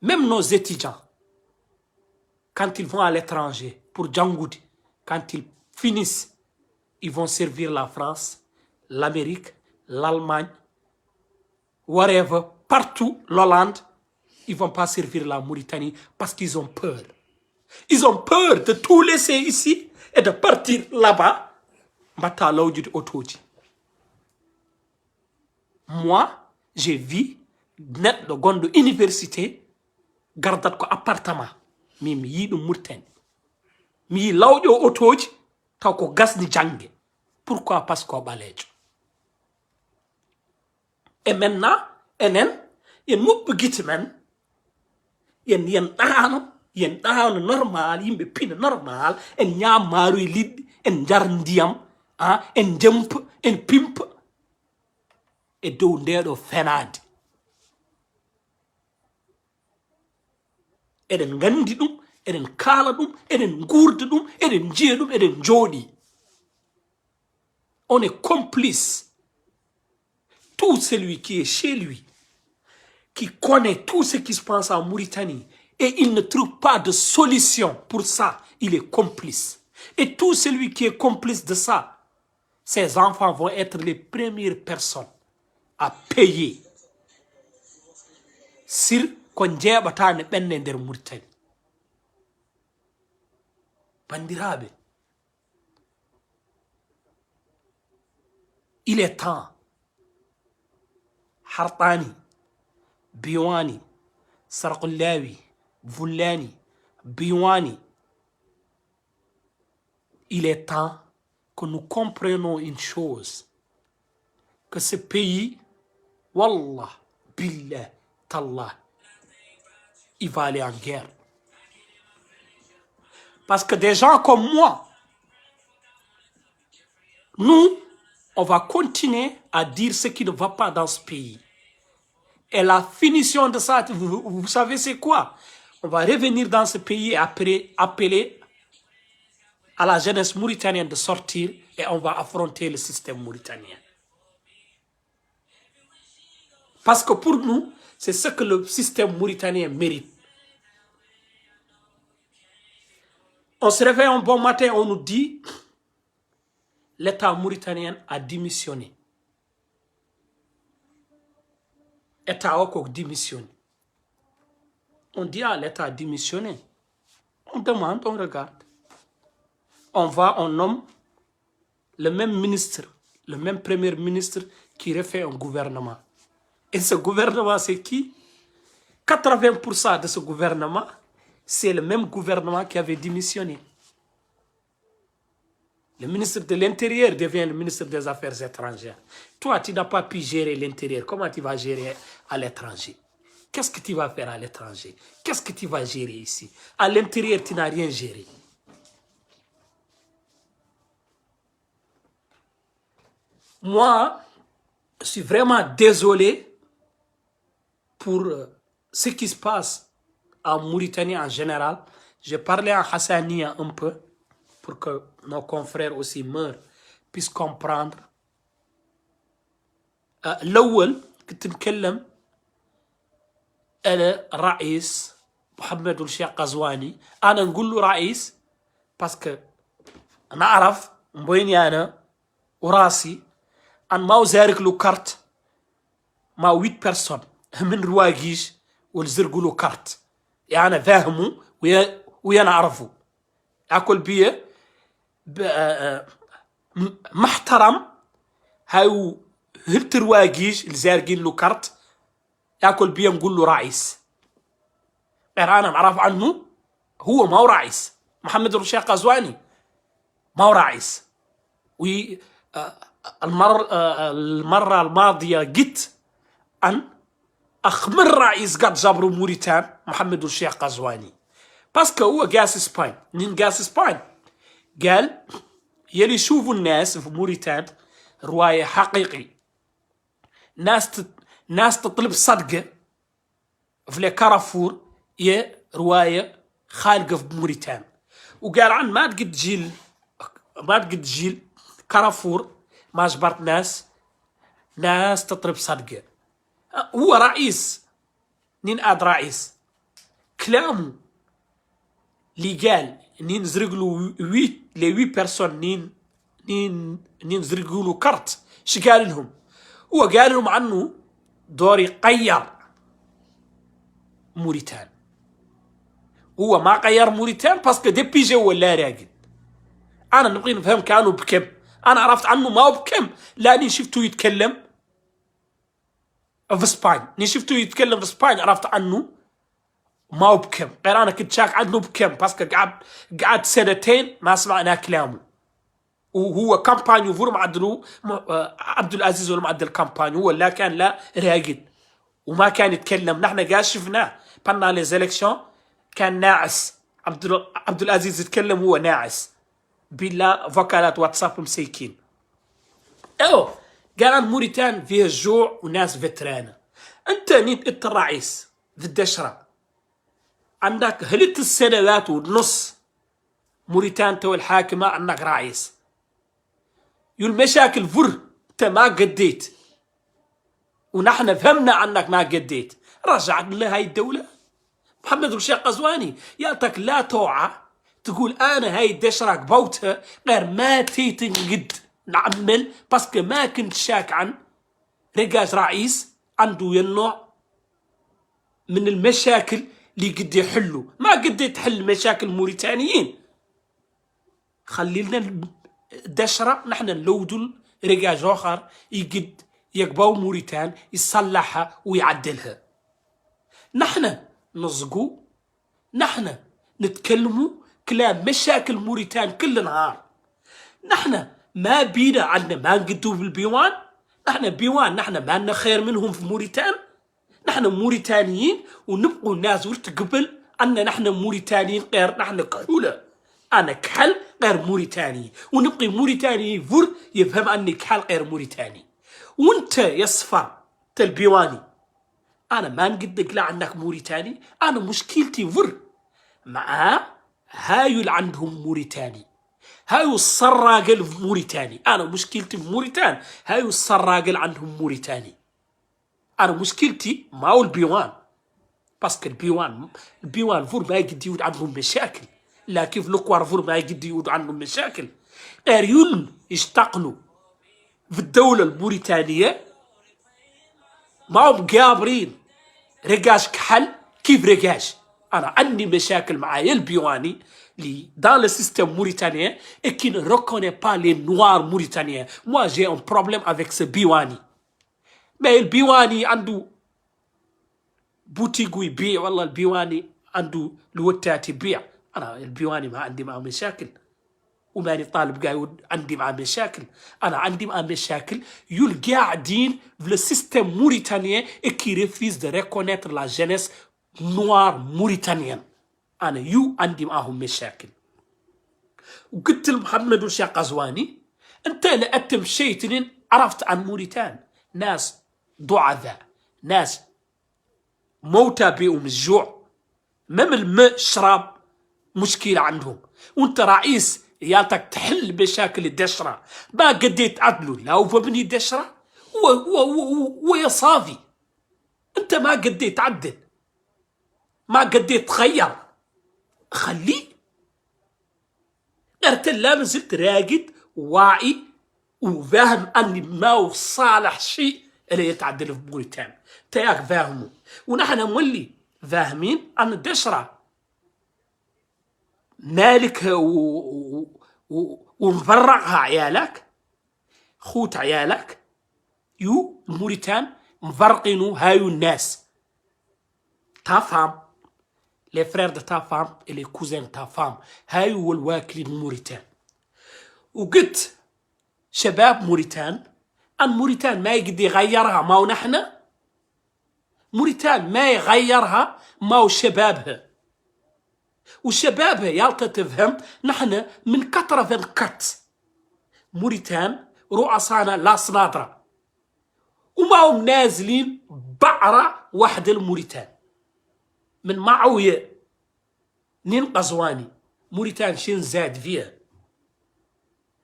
même nos étudiants, quand ils vont à l'étranger pour Djangoudi, quand ils finissent, ils vont servir la France, l'Amérique, l'Allemagne, wherever, partout, l'Hollande. Ils ne vont pas servir la Mauritanie parce qu'ils ont peur. Ils ont peur de tout laisser ici et de partir là-bas. Moi, j'ai vu net de gonde université, gardat ko appartement, mi yiɗum Mauritanie. Mi lawƴo otoji taw ko gasni jangue. Pourquoi? Parce qu'on balejo. Et maintenant, enen yen mubbe guite men yen ɗano normal, yimɓe pina normal, en ñam maaru e liɗɗi, en jar ndiyam, en jempa, en pimpa e dow ndeɗo fenade. Eɗen gandi ɗum, eɗen kala ɗum, eɗen gurda ɗum, eɗen jiya ɗum, eɗen jooɗi. On est complice. Tout celui qui est chez lui, qui connaît tout ce qui se passe en Mauritanie, et il ne trouve pas de solution pour ça, il est complice. Et tout celui qui est complice de ça, ses enfants vont être les premières personnes à payer. Sur qu'on jeɓata ne ɓenne nder Mauritanie. Bandiraɓe, il est temps. Hartani, Biwani, Sarqullawi, Vullani, Biwani. Il est temps que nous comprenions une chose, que ce pays, Wallah, Billah, Tallah, il va aller en guerre. Parce que des gens comme moi, nous, on va continuer à dire ce qui ne va pas dans ce pays. Et la finition de ça, vous savez c'est quoi? On va revenir dans ce pays et après appeler à la jeunesse mauritanienne de sortir et on va affronter le système mauritanien. Parce que pour nous, c'est ce que le système mauritanien mérite. On se réveille un bon matin, on nous dit l'État mauritanien a démissionné. État a démissionné. On dit à l'État a démissionné. On demande, on regarde. On va, on nomme le même ministre, le même premier ministre qui refait un gouvernement. Et ce gouvernement, c'est qui? 80% de ce gouvernement, c'est le même gouvernement qui avait démissionné. Le ministre de l'Intérieur devient le ministre des Affaires étrangères. Toi, tu n'as pas pu gérer l'intérieur. Comment tu vas gérer à l'étranger? Qu'est-ce que tu vas faire à l'étranger? Qu'est-ce que tu vas gérer ici? À l'intérieur, tu n'as rien géré. Moi, je suis vraiment désolé pour ce qui se passe en Mauritanie en général. J'ai parlé en Hassania un peu pour que nos confrères aussi meurent puissent comprendre. الأول كنت نتكلم على الرئيس محمد الشيخ قزواني. أنا نقول له رئيس باسكو نعرف بيني أنا وراسي أن ما زارك له كارت ما 8 بيرسون من رواقيش والزرقوا له كارت. يعني أنا فاهمه ويا نعرفه أكل بيه محترم. هاو هلت رواقيش الزارقين له كارت ياكل بيه نقول له رئيس. غير أنا معرف عنه هو ما هو رئيس. محمد الشيخ قزواني ما هو رئيس. المرة الماضية قلت أن أخمر رئيس قد جابرو موريتان محمد الشيخ قزواني باسكو هو قاس اسبان. منين قاس اسبان قال يلي يشوفوا الناس في موريتان رواية حقيقي. ناس تطلب صدقة في لي كارفور هي رواية خالقة في موريتان. وقال عن ما تقد جيل كارفور ما جبرت ناس تطلب صدقة. هو رئيس نين اد رئيس كلامه اللي قال نين زرقلو لي 8 بيرسون نين زرقلو كرت. ش قال لهم؟ هو قال لهم عنه دور يغير موريتان. هو ما غير موريتان باسكو ديبي جو ولا راقد. انا نبغي نفهم كانوا بكم. انا عرفت عنه ما هو بكم لاني شفته يتكلم في اسبانيا. ني شفته يتكلم في اسبانيا عرفت عنه ما هو بكم. غير انا كنت شاك عنه بكم باسكو قعد سنتين ما سمعنا كلامه. وهو كامبانيو فور معدلو عبد العزيز ولا معدل كامبانيو ولا كان لا راقد وما كان يتكلم. نحن قاعد شفناه بنا لي زيليكسيون كان ناعس. عبد العزيز يتكلم هو ناعس بلا فوكالات واتساب مسيكين. قال موريتان فيها الجوع وناس فترانة. انت نيت انت الرئيس في الدشرة عندك هلت السنوات ونص موريتان تو الحاكمة عندك رئيس. المشاكل فر انت ما قديت ونحن فهمنا عنك ما قديت. رجعت لهاي الدولة محمد الشيخ قزواني يعطيك لا توعى تقول انا هاي الدشرة قبوتها غير ما تيتنقد نعمل باسكو ما كنت شاك عن رجاج رئيس عنده ينوع من المشاكل اللي قد يحلوا. ما قد تحل مشاكل موريتانيين. خلينا دشرة نحن نلودوا رجاج اخر يقد يقبو موريتان يصلحها ويعدلها. نحن نصقوا نحن نتكلموا كلام مشاكل موريتان كل نهار. نحن ما بينا عندنا ما نقدوا بالبيوان. نحن بيوان نحن ما لنا خير منهم في موريتان. نحن موريتانيين ونبقوا الناس ورتقبل أن نحن موريتانيين غير نحن كحولة. أنا كحل غير موريتاني ونبقي موريتاني فور يفهم أني كحل غير موريتاني. وانت يا صفار تلبيواني أنا ما نقدك لا عنك موريتاني. أنا مشكلتي فور مع هايو اللي عندهم موريتاني. هايو السراقل في موريتاني. أنا مشكلتي في موريتان هايو السراقل عندهم موريتاني. أنا مشكلتي ما هو البيوان باسكو البيوان فور ما يقد يود عندهم مشاكل. لا كيف لوكوار فور ما يقد يود عندهم مشاكل. غير يشتغلوا في الدولة الموريتانية ما هم قابرين رقاش كحل كيف رقاش. أنا عندي مشاكل معايا البيواني اللي dans le système mauritanien et qui ne reconnaît pas les noirs mauritaniens. Moi j'ai un problème avec ce biwani. Mais le biwani عنده بوتيقو يبيع، والله البيواني عنده الوتات يبيع، أنا البيواني ما عندي معه مشاكل، وماني طالب قاعد عندي معه مشاكل. أنا عندي معه مشاكل يول قاعدين في السيستم موريتانيان كي ريفيز دو ريكونيتر لا جينيس نوار موريتانيان. أنا عندي معهم مشاكل. وقلت لمحمد وشا قزواني أنت لأنت مشيت لين عرفت عن موريتان ناس ضعفاء، ناس موتى بيهم الجوع، مم الماء الشراب مشكلة عندهم، وانت رئيس يالتك تحل مشاكل الدشرة. ما قديت عدلوا لا وبني الدشرة ويا صافي، انت ما قديت تعدل، ما قديت تغير، خليه ارتل. لا مازلت راقد واعي وفاهم اني ما هو صالح شيء اللي يتعدل في موريتانيا. تياك فاهمه، ونحن مولي فاهمين ان الدشرة مالك ومفرغها عيالك، خوت عيالك موريتان مفرقينو هايو الناس. تا فام لي فرير دو تا فام et les cousins تا فام هايو هو الواكلين موريتان. وقلت شباب موريتان ان موريتان ما يقدر يغيرها، ما هو نحن موريتان ما يغيرها، ما هو شبابها، وشبابها يالك تفهم. نحن من كثرة فنكت موريتان رؤسانا لا صنادرة، وما هم نازلين بعرة واحدة الموريتان من معوية نين قزواني. موريتان شين زاد فيها،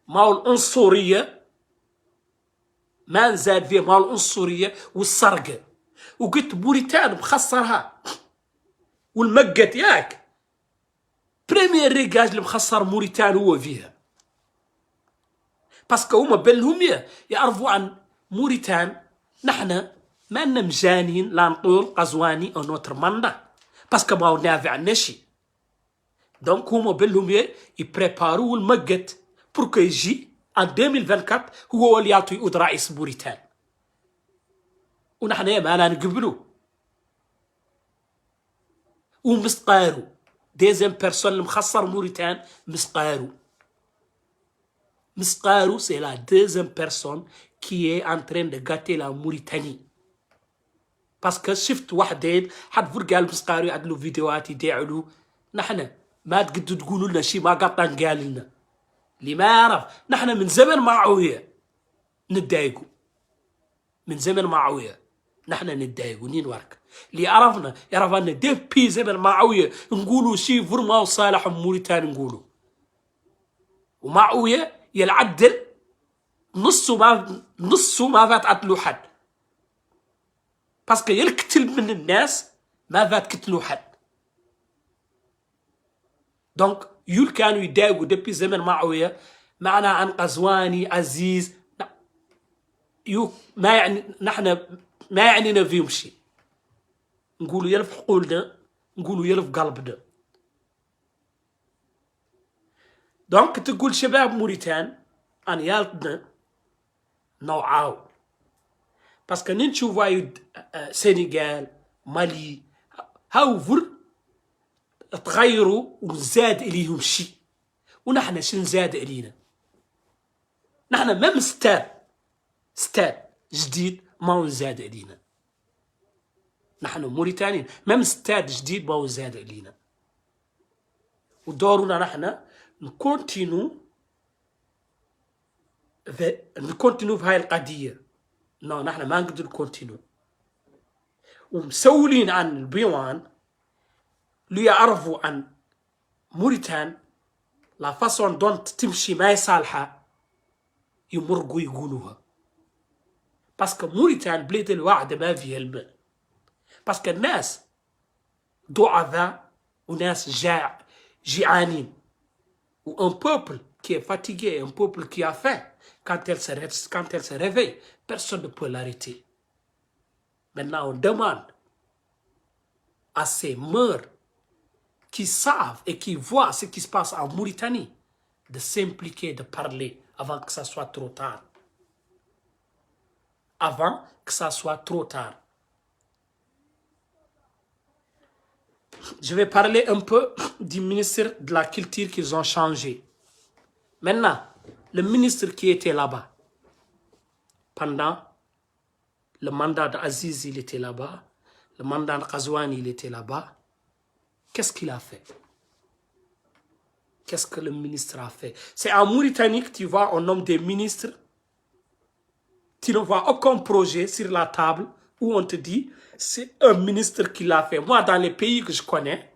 ما هو العنصرية ما زاد فيها، ما هو العنصرية والسرقة. وقلت موريتان مخسرها والمقت ياك بريمير ريغاج اللي مخسر موريتان هو فيها، باسكو هما بلهم يعرفوا عن موريتان. نحن ما لنا مجانين لا نطول قزواني او نوتر ماندا، باسكو ما هو نافع نشي. دونك هما بلهم يبريبارو المقت بور كو يجي ان 2024 هو اللي يعطي يؤد رئيس موريتان، ونحن ما لا نقبلو. ومسقارو ديزيام بيرسون اللي مخسر موريتان مسقارو. Misqarou, c'est la deuxième personne qui est en train de gâter la Mauritanie. Parce que شفت وحدين حد فرقال مسقارو يعدلوا فيديوهات يدعلوا. نحن ما تقدروا تقولوا لنا شيء ما قطن قال لنا. اللي ما يعرف نحن من زمن معوية نتضايقوا، من زمن معوية نحن نتضايقوا نين ورك. اللي عرفنا يعرف ان ديبي زمن معوية نقولوا شيء فرما وصالح موريتاني نقولوا. ومعوية يلعدل نصه ما فات عدلوا حد، باسكو يلقتل من الناس ما فات قتلوا حد. دونك يول كانوا يداوقوا دبي زمن معوية معنا عن قزواني عزيز ما يعني نحن ما يعنينا فيهم شيء. نقولوا يلف حقولنا، نقولوا يلف قلبنا. دونك تقول شباب موريتان ان يالتنا نوعاو، باسكو نشوفوا سنغال مالي هاو فر تغيروا وزاد اليهم شيء، ونحن شن زاد الينا؟ نحن ما ستاد جديد ما هو زاد الينا. نحن موريتانيين ما ستاد جديد ما هو زاد الينا. ودورنا نحن نكونتينو في هاي القضية. نحن ما نقدر نكونتينو. ومسؤولين عن البيوان ليعرفوا عن موريتان لا فاسون دونت تمشي ما يصالحها يمرقوا يقولوها. باسكو موريتان بلاد الواحدة ما فيها الماء، باسكو الناس ضعفاء وناس جيعانين. Un peuple qui est fatigué, un peuple qui a faim, quand elle se réveille, personne ne peut l'arrêter. Maintenant, on demande à ces mœurs qui savent et qui voient ce qui se passe en Mauritanie de s'impliquer, de parler avant que ça soit trop tard. Avant que ça soit trop tard. je vais parler un peu du ministre de la Culture qu'ils ont changé. Maintenant, le ministre qui était là-bas, pendant le mandat d'Aziz, il était là-bas, le mandat de Ghazouani, il était là-bas, qu'est-ce qu'il a fait? Qu'est-ce que le ministre a fait? C'est en Mauritanie que tu vois, on nomme des ministres, tu ne vois aucun projet sur la table où on te dit, c'est un ministre qui l'a fait. Moi, dans les pays que je connais,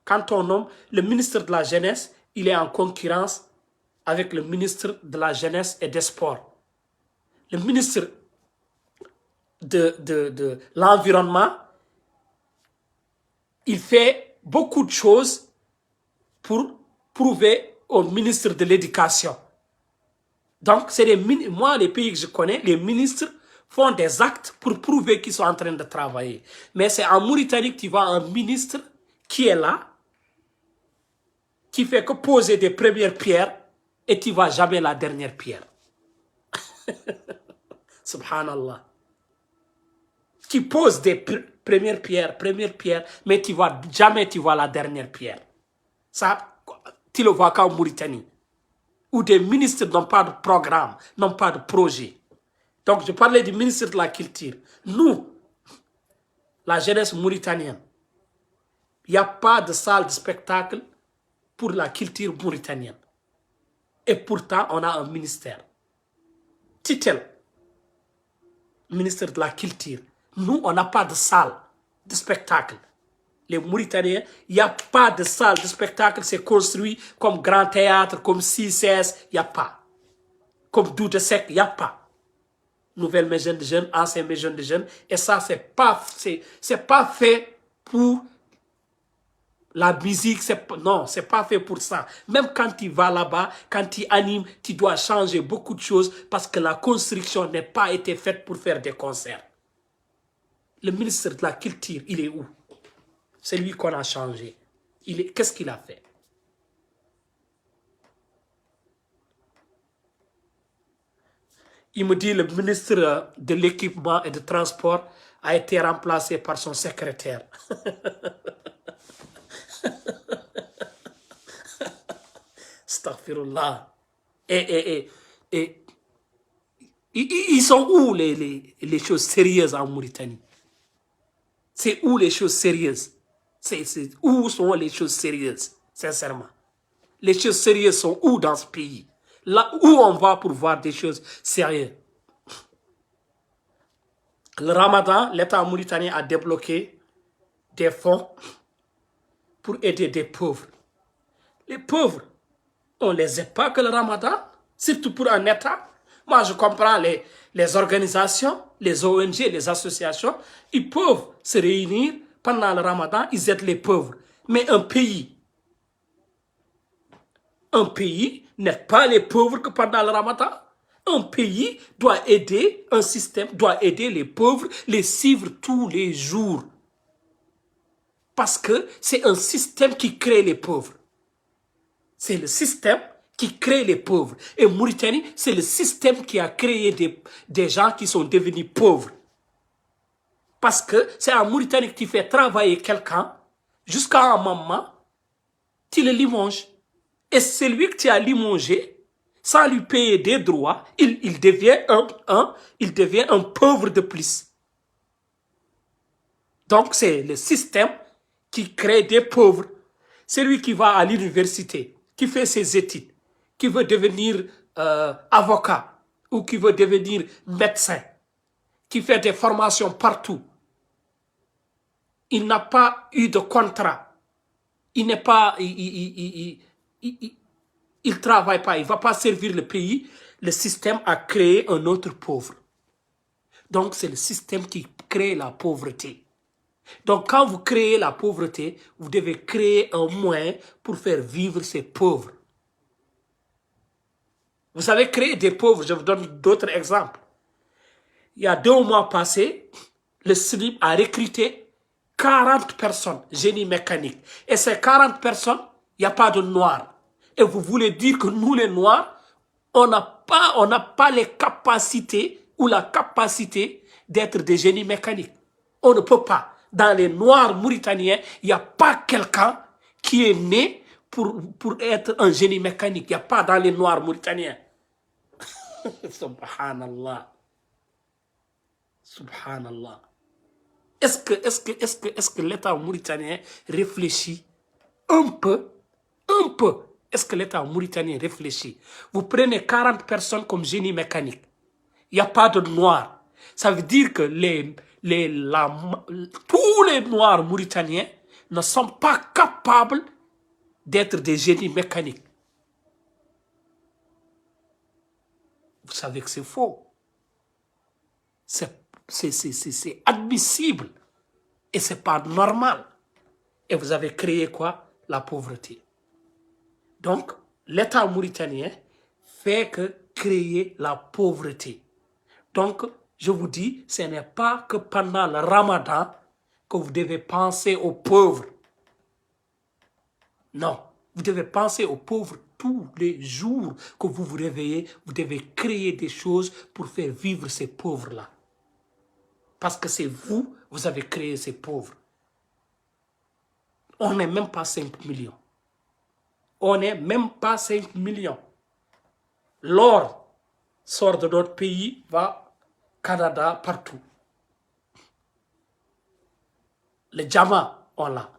quand on nomme le ministre de la Jeunesse, il est en concurrence avec le ministre de la Jeunesse et des Sports. Le ministre de l'Environnement, il fait beaucoup de choses pour prouver au ministre de l'Éducation. Donc, c'est moi, les pays que je connais, les ministres font des actes pour prouver qu'ils sont en train de travailler. Mais c'est en Mauritanie que tu vois un ministre qui est là, qui fait que poser des premières pierres et tu ne vois jamais la dernière pierre. Subhanallah. Qui pose des premières pierres, mais tu vois jamais la dernière pierre. Ça, tu le vois qu'en Mauritanie, où des ministres n'ont pas de programme, n'ont pas de projet. Donc, je parlais du ministre de la Culture. Nous, la jeunesse mauritanienne, il n'y a pas de salle de spectacle pour la culture mauritanienne. Et pourtant, on a un ministère. Titel, ministre de la Culture. Nous, on n'a pas de salle de spectacle. Les Mauritaniens, il n'y a pas de salle de spectacle. C'est construit comme Grand Théâtre, comme 6-16, il n'y a pas. Comme Doude Sec, il n'y a pas. Nouvelle maison de jeunes, ancienne maison de jeunes. Et ça, c'est pas fait pour la musique. Non, c'est pas fait pour ça. Même quand tu vas là-bas, quand tu animes, tu dois changer beaucoup de choses parce que la construction n'a pas été faite pour faire des concerts. Le ministre de la Culture, il est où? C'est lui qu'on a changé. Qu'est-ce qu'il a fait? Il me dit le ministre de l'équipement et de transport a été remplacé par son secrétaire. Astaghfirullah. Et ils sont où les choses sérieuses en Mauritanie? C'est où les choses sérieuses? Où sont les choses sérieuses, sincèrement? Les choses sérieuses sont où dans ce pays? Là où on va pour voir des choses sérieuses. Le Ramadan, l'État mauritanien a débloqué des fonds pour aider des pauvres. Les pauvres, on ne les aide pas que le Ramadan, surtout pour un État. Moi, je comprends les organisations, les ONG, les associations, ils peuvent se réunir pendant le Ramadan, ils aident les pauvres. Mais un pays n'aide pas les pauvres que pendant le Ramadan. Un pays doit aider, un système doit aider les pauvres, les suivre tous les jours. Parce que c'est un système qui crée les pauvres. C'est le système qui crée les pauvres. Et Mauritanie, c'est le système qui a créé des gens qui sont devenus pauvres. Parce que c'est en Mauritanie que tu fais travailler quelqu'un, jusqu'à un moment, tu le limoges. Et celui que tu as limogé, sans lui payer des droits, il devient un pauvre de plus. Donc c'est le système qui crée des pauvres. Celui qui va à l'université, qui fait ses études, qui veut devenir avocat ou qui veut devenir médecin, qui fait des formations partout, il n'a pas eu de contrat, il n'est pas... Il ne travaille pas, il ne va pas servir le pays. Le système a créé un autre pauvre. Donc, c'est le système qui crée la pauvreté. Donc, quand vous créez la pauvreté, vous devez créer un moyen pour faire vivre ces pauvres. Vous savez créer des pauvres, je vous donne d'autres exemples. Il y a 2 mois passés, le SNIP a recruté 40 personnes, génie mécanique. Et ces 40 personnes, il n'y a pas de noirs. Et vous voulez dire que nous, les Noirs, on n'a pas les capacités ou la capacité d'être des génies mécaniques. On ne peut pas. Dans les Noirs mauritaniens, il n'y a pas quelqu'un qui est né pour être un génie mécanique. Il n'y a pas dans les Noirs mauritaniens. Subhanallah. Subhanallah. Est-ce que l'État mauritanien réfléchit un peu? Un peu. Est-ce que l'État mauritanien réfléchit? Vous prenez 40 personnes comme génie mécanique. Il n'y a pas de noirs. Ça veut dire que tous les noirs mauritaniens ne sont pas capables d'être des génies mécaniques. Vous savez que c'est faux. C'est admissible. Et ce n'est pas normal. Et vous avez créé quoi? La pauvreté. Donc, l'État mauritanien fait que créer la pauvreté. Donc, je vous dis, ce n'est pas que pendant le Ramadan que vous devez penser aux pauvres. Non, vous devez penser aux pauvres tous les jours que vous vous réveillez. Vous devez créer des choses pour faire vivre ces pauvres-là. Parce que c'est vous, vous avez créé ces pauvres. On n'est même pas 5 millions. On n'est même pas 5 millions. L'or sort de notre pays, va Canada, partout. Le diamant, on l'a.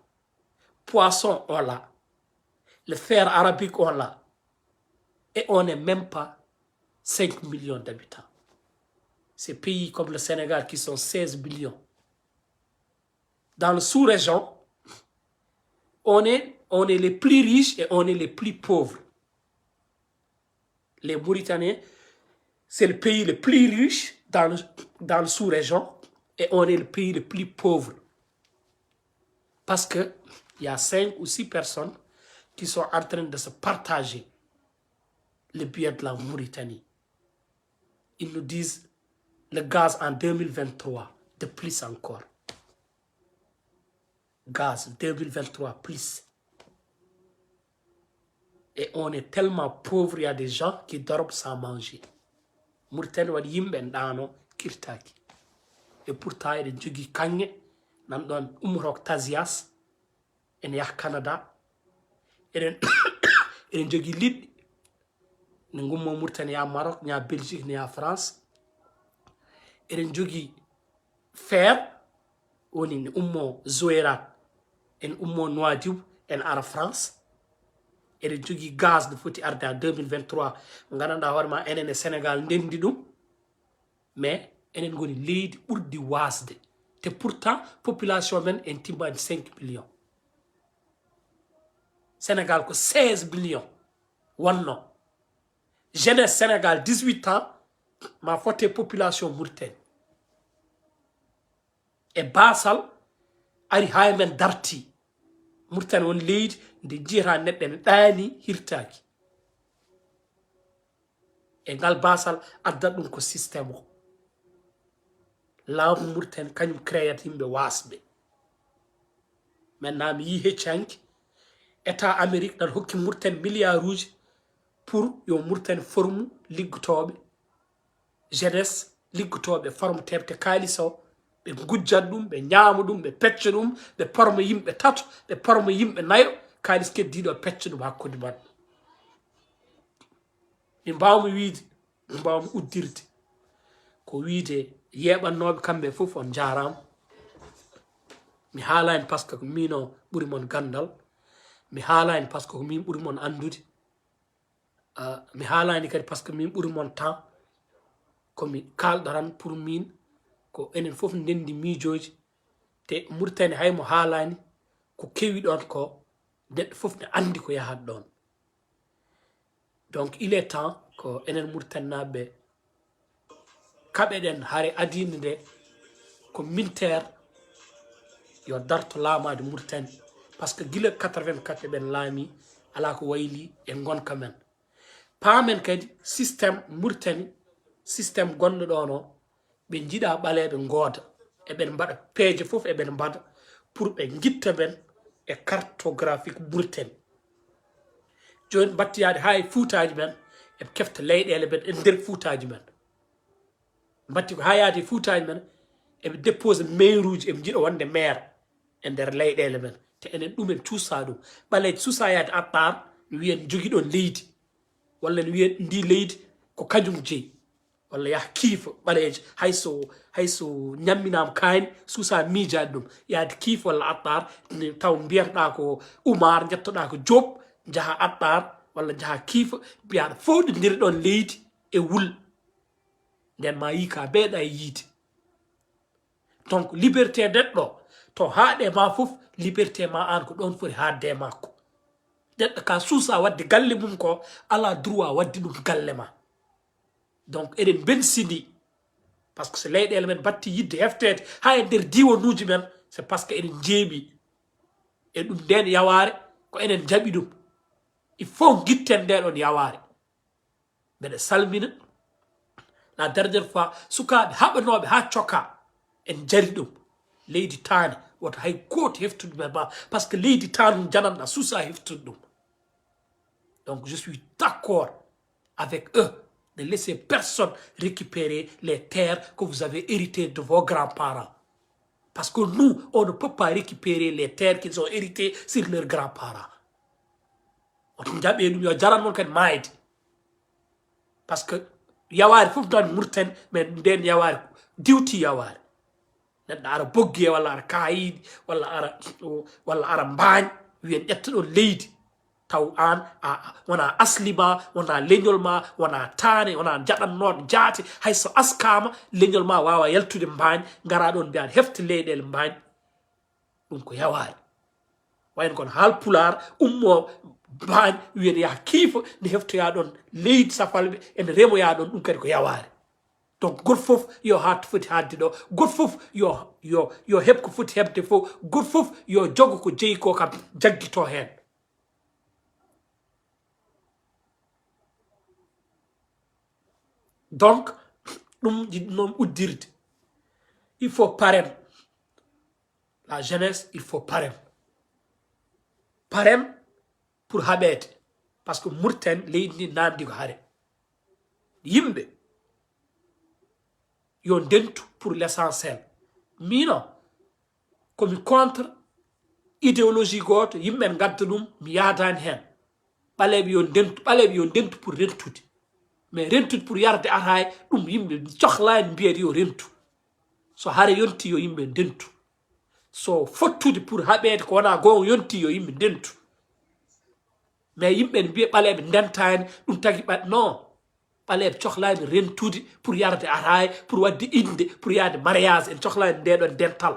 Poisson, on l'a. Le fer arabique, on l'a. Et on n'est même pas 5 millions d'habitants. Ces pays comme le Sénégal qui sont 16 millions. Dans le sous-région, on est les plus riches et on est les plus pauvres. Les Mauritaniens, c'est le pays le plus riche dans le sous-région et on est le pays le plus pauvre. Parce qu'il y a 5 ou 6 personnes qui sont en train de se partager le bien de la Mauritanie. Ils nous disent le gaz en 2023, de plus encore. Gaz 2023, plus. Et on est tellement pauvre, il y a des gens qui dorment sans manger. Mauritanie wadi yimɓe ɗano kirtaki. Et pourtant, il y a des gens qui kagne, nan ɗon umrok Tazias, en yah Canada, eɗen jogui liɗɗi ne gummo Mauritanie ya Maroc, ya Belgique, ya France. Eɗen jogui fer, woni ne ummo Zoérat, en ummo Nouadhibou, en ara France. Eɗen jogui gaz de foti arde en 2023 gandanɗa hoorema enen e Sénégal ndendi ɗum mais enen goni leydi ɓurdi wasde te pourtant population men en timmani 5 millions. Sénégal ko 16 millions wonno jeunesse Sénégal 18 ans ma fotte population Mauritanie e basal ari hay men darti. Mauritanie won leydi nde jiyata neɗɗo ene ɗaani hirtaki e ngal basal addat ɗum ko systéme o laamu Mauritanie kañum créate yimɓe wasɓe. Maintenant mi yi heccanki état Amérique ɗaɗa hokki Mauritanie milliard uji pour yo Mauritanie forme liggotoɓe jeunesse liggotoɓe forme tebte kalis o ɓe gujjat ɗum ɓe ñaama ɗum ɓe pecca ɗum ɓe porma yimɓe tato ɓe porma yimɓe nayo kalis keddiɗo pecca ɗum hakkude maɓɓe. Mi mbawmi wiide mi mbawmi uddirde ko wiide yeɓannoɓe kamɓe fof on jarama. Mi haalani par ce que ko min o ɓuuri mon gandal, mi haalani par ce que ko min ɓuuri mon andude, mi haalani kadi par ce que min ɓuuri mon temps komi kalɗoran pour min ko enen fof ndendi miijoji te Mauritanie haymo haalani ko kewi ɗon ko neɗɗo fof ne andi ko yahat ɗon. Donc il est temps ko enen Mauritanaɓe kaɓeɗen haare adinde nde ko militaire yo darto laamade Mauritanie par ce que gila 84 ɓen laami ala ko wayli e gonka men. Paamen kadi systéme Mauritanie systéme gonɗo ɗon o ɓe jiiɗa ɓaleɓe gooda eɓen mbaɗa peeje fof eɓen mbaɗa pour ɓe guitta men e cartographique Mauritanie. Joni battiyade ha e fuutaji men eɓe kefta leyɗele men e nder fuutaji men. Batti ko ha yaade fuutaji men eɓe dépose maire uji eɓe jiiɗa wonde maire e nder leyɗele men te enen ɗum en cuusa ɗum ɓaleeje suusa yaade attar mi wiyen jogiiɗon leydi walla mi wiyen ndi leydi ko kañum jeyi walla yaha kiifa ɓaleeje hayso ñamminama kaani suusa miijaade ɗum yaade kiifa walla attar taw mbiyataɗa ko oumar jettoɗa ko Diop jaha attar walla jaha kiifa mbiyaɗa fowɗodiri ɗon leydi e wul nden ma yi ka beeɗa e yiide donc liberté neɗɗo to haaɗe ma fof liberté ma an ko ɗon foti haadde makko neɗɗo ka suusa wadde galle mum ko ala droit wadde ɗum galle ma donc eɗen bensidi par ce que so leyɗele men batti yidde heftede ha e nder diwanuji men c'est parce que eɗen jeeɓi e ɗum nden yaware ko enen jaɓi ɗum il faut guitten ndeɗon yaware mbeɗa salmina la dernière fois sukaɓe haɓanoɓe ha coka en jari ɗum leydi taani woto hay goto heftude men ma par ce que leydi taani jananɗa suusa heftude ɗum donc je suis d'accord avec eux ne laissez personne récupérer les terres que vous avez héritées de vos grands-parents parce que nous on ne peut pas récupérer les terres qu'ils ont héritées sur leurs grands-parents oto jaɓe ɗum yo jaran mon kadi maayde par ce que yawari fof dan murten mais nden yawari diwti yawari neɗɗo ara boggie walla ara kayiɗi walla ara mbaañ wiyen ƴettoɗon leydi taw an wona aslima wona leñol ma wona taane wona jaɗannoɗo jaate hayso askama leñol ma wawa yaltude mbaañ ngara ɗon mbiyan hefte leyɗele mbaañ ɗum ko yawari wayen kono haalpular ummo mbaañ wiyen yaha kiifa nde heftoya ɗon leydi safalɓe ene remoya ɗon ɗum kadi ko yawari donc goto fof yo ha foti hadde ɗo goto fof yo heɓ ko foti heɓde fof goto fof yo jogo ko jeeyi ko kam jaggito hen donc ɗum jiɗi noon uddirde il faut parrain la jeunesse il faut parrain pour haɓede par ce que murten leydi ndi namdi ko haare yimɓe yo ndentu pour l'essentiel mino komi contre idéologie goto yimɓen gadda ɗum mi yadani hen ɓaleɓe yo ndentu pour rentude mais rentude pour yarde ataye ɗum yimɓe cohlani mbiyede yo rentu so haare yonti yo yimɓe ndentu so fottude pour haɓede ko wona gonga yonti yo yimɓe ndentu mais yimɓe ne mbiya ɓaleɓe ndentani ɗum tagui non ɓaleɓe cohlani rentude pour yarde ataye pour wadde inde pour yahde mariage en cohlani ndeɗon dental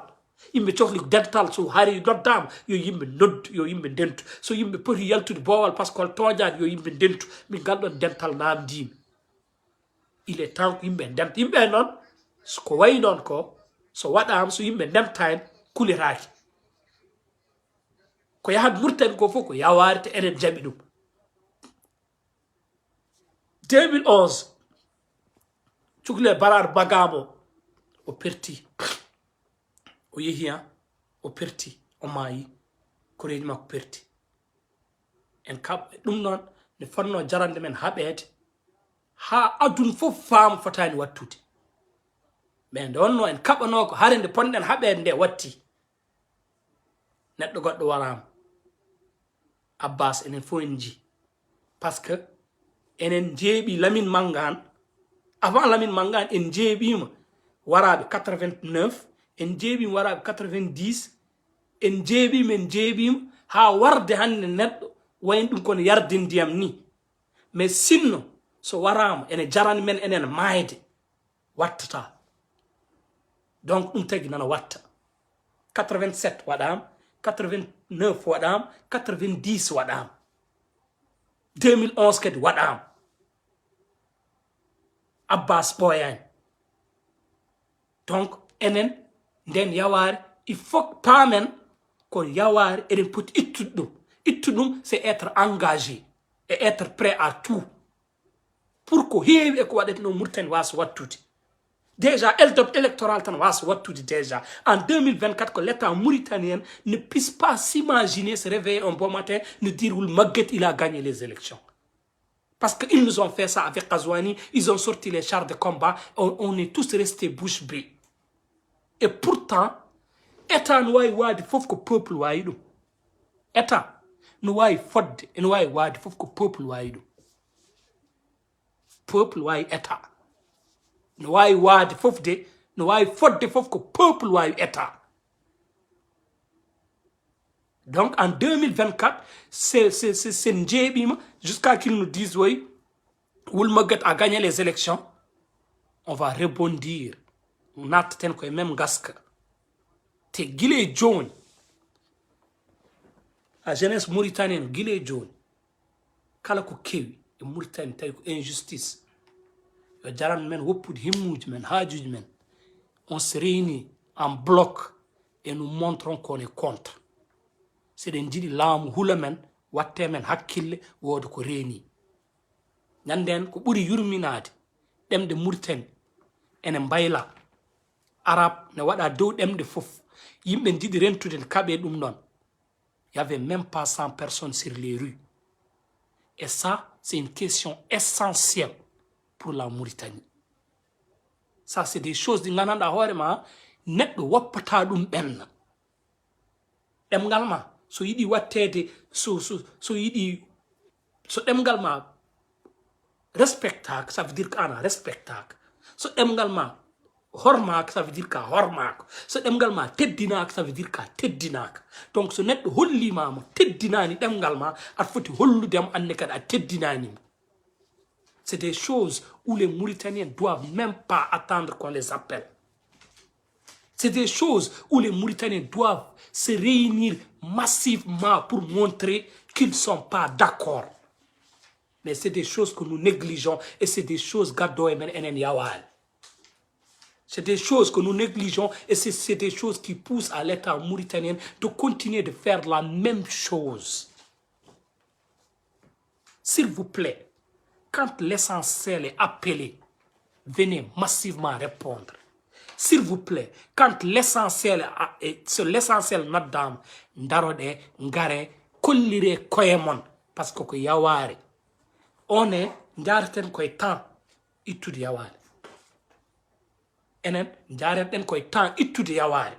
yimɓe cohli dental so haari noddama yo yimɓe noddu yo yimɓe ndentu so yimɓe poti yaltude boowal par ce que hol toñani yo yimɓe ndentu min galɗon dental namdimi il est temps ko yimɓe ndenta yimɓe noon ko wayi noon ko so waɗama so yimɓe ndemta en kuliraki ko yahata murten ko fof ko yawari te enen jaɓi ɗum 2011 cukalel Barar Bagamo o perti o yeehi o perti o maayi ko reeni makko perti en kamɓe ɗum noon ne fonno jarande men haɓede ha aduna fof faamu fotani wattude mais nde wonno en kaɓano ko haare nde ponɗen haɓede nde watti neɗɗo goɗɗo warama Abbas enen fof en jii par ce que enen jeeɓi Lamine Mangane avant Lamine Mangane en jeeɓima waraɓe 89 en jeeɓima waraɓe 90 en jeeɓima ha warde hande neɗɗo wayno ɗum kono yarde ndiyam ni mais sinno so warama ene jarani men enen maayde wattata donc ɗum tagui nana watta 87 waɗama 89 waɗama 90 waɗama 2011 kadi waɗama Abbas ɓooyani donc enen nden yaware il faut paamen ko yaware eɗen poti ittude ɗum c'est être engagé et être prêt à tout pour ko heewi e ko waɗete no murten wasa wattude déjà LDOP électoral tan wasa wattude déjà en 2024 que l'état mauritanien ne puisse pas s'imaginer se réveiller un bon matin ne dire Wul Maguette il a gagné les élections parce qu'ils nous ont fait ça avec Kazouani, ils ont sorti les chars de combat, on est tous restés bouche bée Et pourtant, État no wawi wade fof ko peuple wawi ɗum. État no wawi fodde ene wawi wade fof ko peuple wawi ɗum. Peuple wawi État. No wawi wade fof de, no wawi fodde fof ko peuple wawi État. Donc en 2024, c'est Ndjebima, jusqu'à qu'ils nous disent, oui, Woulmagat a gagné les élections, on va rebondir. On a peut-être même gasque. Te Guilé John, la jeunesse mauritanienne, Guilé John, Kalako Kewi, et Mauritanie, telle injustice. Le Jaran men, Wopud Himouj men, Hadjuj men, on se réunit en bloc et nous montrons qu'on est contre. C'est des ndidi lamu hula men, watte men hakkille, wodo ko réuni. Nyanden ko ɓuri yurminade ɗemde Mauritanie ene mbayla arabe ne waɗa dow ɗemde fof yimɓe jiɗi rentude kaɓe ɗum ɗon. Il y avait même pas 100 personnes sur les rues. Et ça, c'est une question essentielle pour la Mauritanie. Ça, c'est des choses ɗi gandanɗa hoorema neɗɗo woppata ɗum ɓenna. Ɗemgal ma so yiɗi wattede so yiɗi so ɗemgal ma respectak, ça veut dire qu'ana respectak. So ɗemgal ma hormak, ça veut dire ka hormak. So ɗemgal ma teddinak, ça veut dire ka teddinak. Donc so neɗɗo hollimama teddinani ɗemgal ma, aɗa foti holludemo anne kadi a teddinanimo. C'est des choses où les Mauritaniens doivent même pas attendre qu'on les appelle. C'est des choses où les Mauritaniens doivent se réunir massivement pour montrer qu'ils ne sont pas d'accord. Mais c'est des choses que nous négligeons et c'est des choses c'est des choses que nous négligeons et c'est des choses qui poussent à l'État mauritanien de continuer de faire la même chose. S'il vous plaît, quand l'essentiel est appelé, venez massivement répondre. S'il vous plaît, quand l'essentiel est sur l'essentiel nadam ndarode ngare kollire koyemon parce que ko yaware on est ndarten koy temps ittude yaware enen ndarten koy temps ittude yaware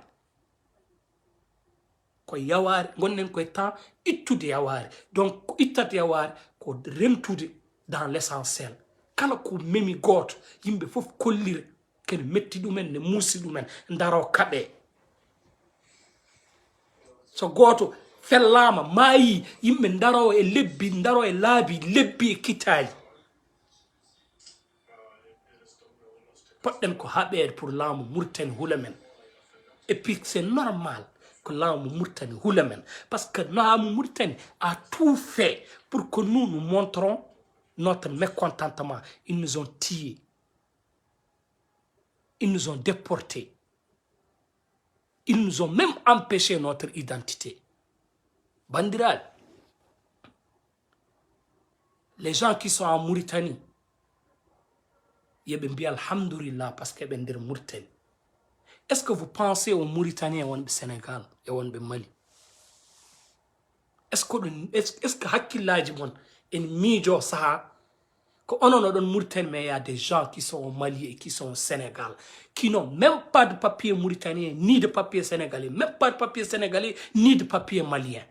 ko yaware gonnen koy temps ittude yaware donc ko ittat yaware ko rentude dans l'essentiel kala ko memi goto yimbe fof kollire ken metti ɗumen ne muusi ɗumen ndaro kaɓe so goto fellama maayi yimɓe ndaro e lebbi ndaro e laabi lebbi e kitaji poɗɗen ko haɓede pour laamu Mauritanie hula men et puis c'est normal que laamu Mauritanie hula men parce que laamu Mauritanie a tout fait pour que nous nous montrons notre mécontentement. Ils nous ont tués. Ils nous ont déportés. Ils nous ont même empêché notre identité. Bandiral, les gens qui sont en Mauritanie, ils bien alhamdoulilah parce qu'ils sont en Mauritanie. Est-ce que vous pensez aux Mauritaniens au Sénégal et au Mali? Est-ce que Hakiladji mon en mijo saha ko onon don Mauritanie, mais il y a des gens qui sont au Mali et qui sont au Sénégal, qui n'ont même pas de papier mauritanien, ni de papier sénégalais, même pas de papier sénégalais, ni de papier malien.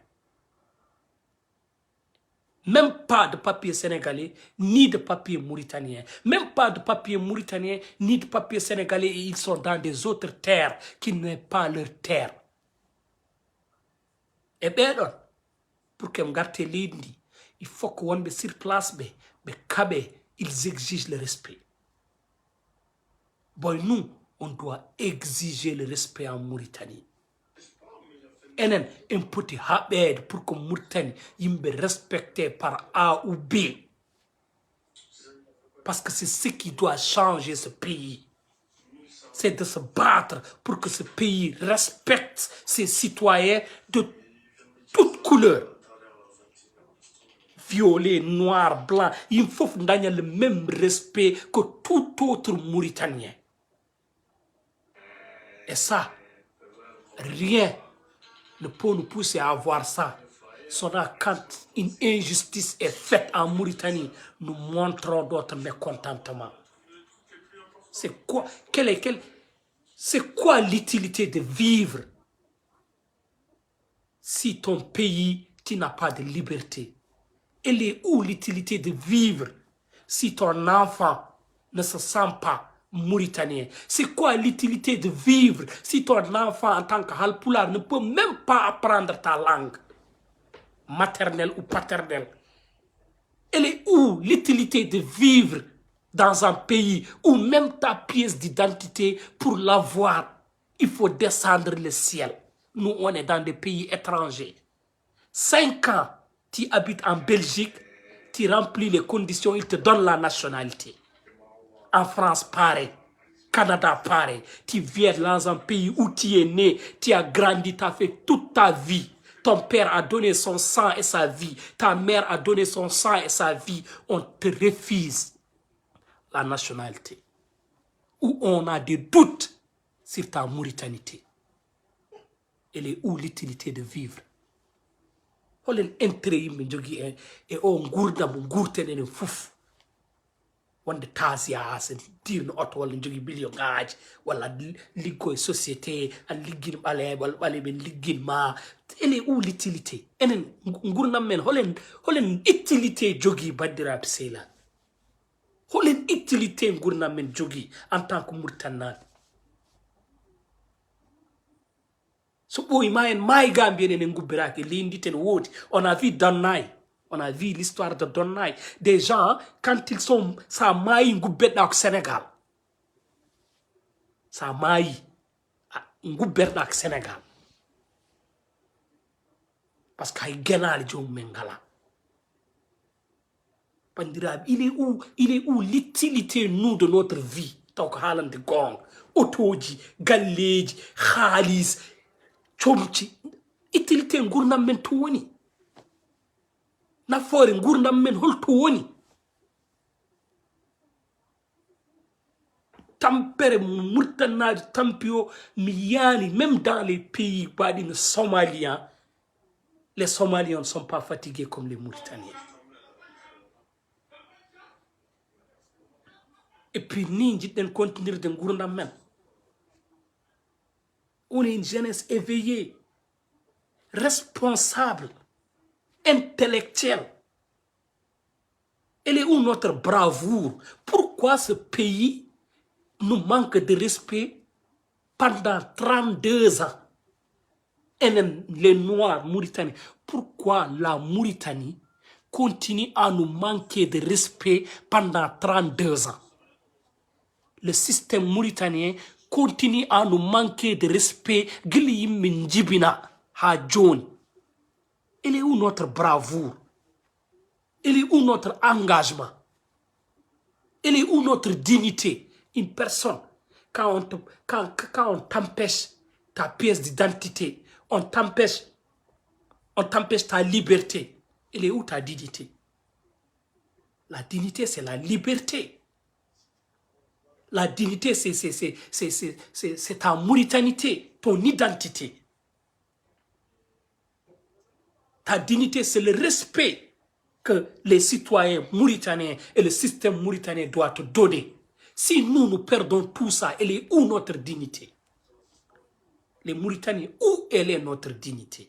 Même pas de papier sénégalais, ni de papier mauritanien. Même pas de papier mauritanien, ni de papier sénégalais, et ils sont dans des autres terres qui n'est pas leur terre. Et bien, pour que m'garte l'indi, il faut qu'on soit sur place, ils exigent le respect. Bon, nous, on doit exiger le respect en Mauritanie. Et un petit habed pour que Mauritanie soit respecté par A ou B. Parce que c'est ce qui doit changer ce pays. C'est de se battre pour que ce pays respecte ses citoyens de toutes couleurs. Violet, noir, blanc, il faut donner le même respect que tout autre Mauritanien. Et ça, rien ne peut nous pousser à avoir ça. Seulement quand une injustice est faite en Mauritanie, nous montrons notre mécontentement. C'est quoi? C'est quoi l'utilité de vivre si ton pays, tu n'as pas de liberté? Elle est où l'utilité de vivre si ton enfant ne se sent pas mauritanien? C'est quoi l'utilité de vivre si ton enfant en tant que Halpulaar ne peut même pas apprendre ta langue maternelle ou paternelle? Elle est où l'utilité de vivre dans un pays où même ta pièce d'identité, pour l'avoir, il faut descendre le ciel? Nous, on est dans des pays étrangers. 5 ans, tu habites en Belgique, tu remplis les conditions, ils te donnent la nationalité. En France, pareil. Canada, pareil. Tu viens dans un pays où tu es né, tu as grandi, tu as fait toute ta vie. Ton père a donné son sang et sa vie. Ta mère a donné son sang et sa vie. On te refuse la nationalité. Ou on a des doutes sur ta mauritanité. Elle est où l'utilité de vivre? Holen intérêt yimɓe jogui e o gurdam gurtenen fouf wonde tasia ha sen tirno auto walla jogui million ngaji walla liggo e société an liggin ɓale walla ɓale ɓen ligginma. Elle est où l'utilité? Enen gurdam men holen utilité jogui bandiraɓe sehla? Holen utilité gurdam men jogui en tant que murtannaɓe? So ɓoyi ma en mayiga mbiyen enen gubbiraki linditen woodi. On a vu Donnay, on a vu l'histoire de Donnay. Des gens, quand ils sont, ça mayi gubbetɗa ko Sénégal. Ça mayi gubbetɗa ko Sénégal. Parce que hay guenali jomumen ngala. Bandiraɓe, il est où l'utilité nous de notre vie? Taw ko haalande gonga. Otoji, galleji, halis, comci. Utilité gurdam men to woni? Nafoore gurdam men holto woni? Tampere murtanaji tampio mi yani même dans les pays baɗino Somaliens. Les Somaliens ne sont pas fatigués comme les Mauritaniens. Et puis ni jiɗɗen continuer de gurdam men. On est une jeunesse éveillée, responsable, intellectuelle. Elle est où notre bravoure? Pourquoi ce pays nous manque de respect pendant 32 ans? Et les Noirs mauritaniens, pourquoi la Mauritanie continue à nous manquer de respect pendant 32 ans? Le système mauritanien continue à nous manquer de respect. Gili yimɓe jibina ha joni. Elle est où notre bravoure? Elle est où notre engagement? Elle est où notre dignité? Une personne, quand on t'empêche ta pièce d'identité, on t'empêche ta liberté, elle est où ta dignité? La dignité, c'est la liberté. La dignité, c'est ta mauritanité, ton identité. Ta dignité, c'est le respect que les citoyens mauritaniens et le système mauritanien doivent te donner. Si nous perdons tout ça, elle est où notre dignité? Les Mauritaniens, où elle est notre dignité?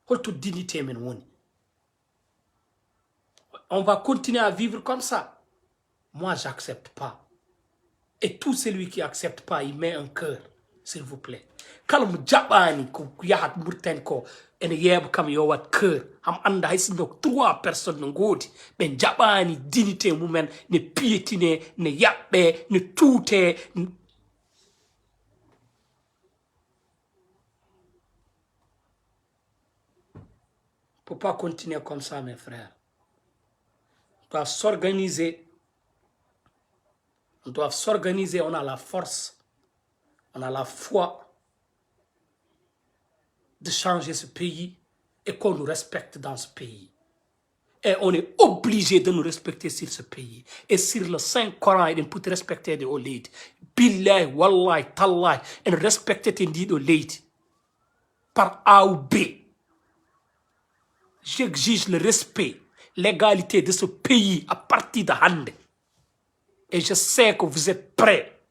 Quelle dignité men woni? On va continuer à vivre comme ça. Moi, j'accepte pas. Et tout celui qui accepte pas, il met un cœur, s'il vous plaît. Kala mo jaɓani ko yahat Mauritanie ko ene yeeba kam yo wat cœur. Ham anda hay sinno 3 personnes no ngodi ɓe jaɓani dignité mumen ne piétine, ne yaɓɓe, ne tuute. On ne peut pas continuer comme ça, mes frères. On doit s'organiser. On doit s'organiser, on a la force, on a la foi de changer ce pays et qu'on nous respecte dans ce pays. Et on est obligé de nous respecter sur ce pays. Et sur le Saint-Coran, il peut respecter de Olid. Billahi, wallahi, tallahi, et respecter de Olid. Par A ou B. J'exige le respect, l'égalité de ce pays à partir de Hande. Et je sais que vous êtes prêts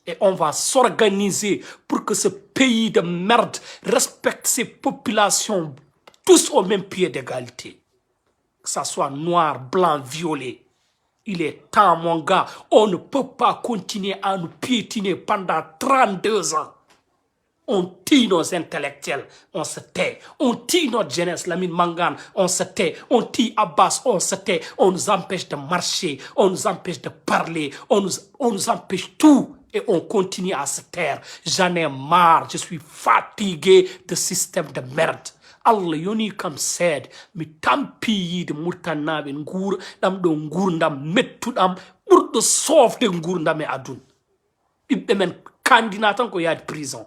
Et on va s'organiser pour que ce pays de merde respecte ses populations tous au même pied d'égalité. Que ça soit noir, blanc, violet. Il est temps, mon gars. On ne peut pas continuer à nous piétiner pendant 32 ans. On tue nos intellectuels, on se tait. On tue notre jeunesse, Lamine Mangane, on se tait. On tue Abbas, on se tait. On nous empêche de marcher, on nous empêche de parler, on nous empêche tout. Et on continue à se taire. J'en ai marre, je suis fatigué de système de merde. Allah yoni kam said mi tampi yide murtannaɓe nguur ɗam ɗo gurdam mettuɗam ɓurɗo sofde gurdam e aduna ɓiɓɓe men kandina tan ko yaade prison.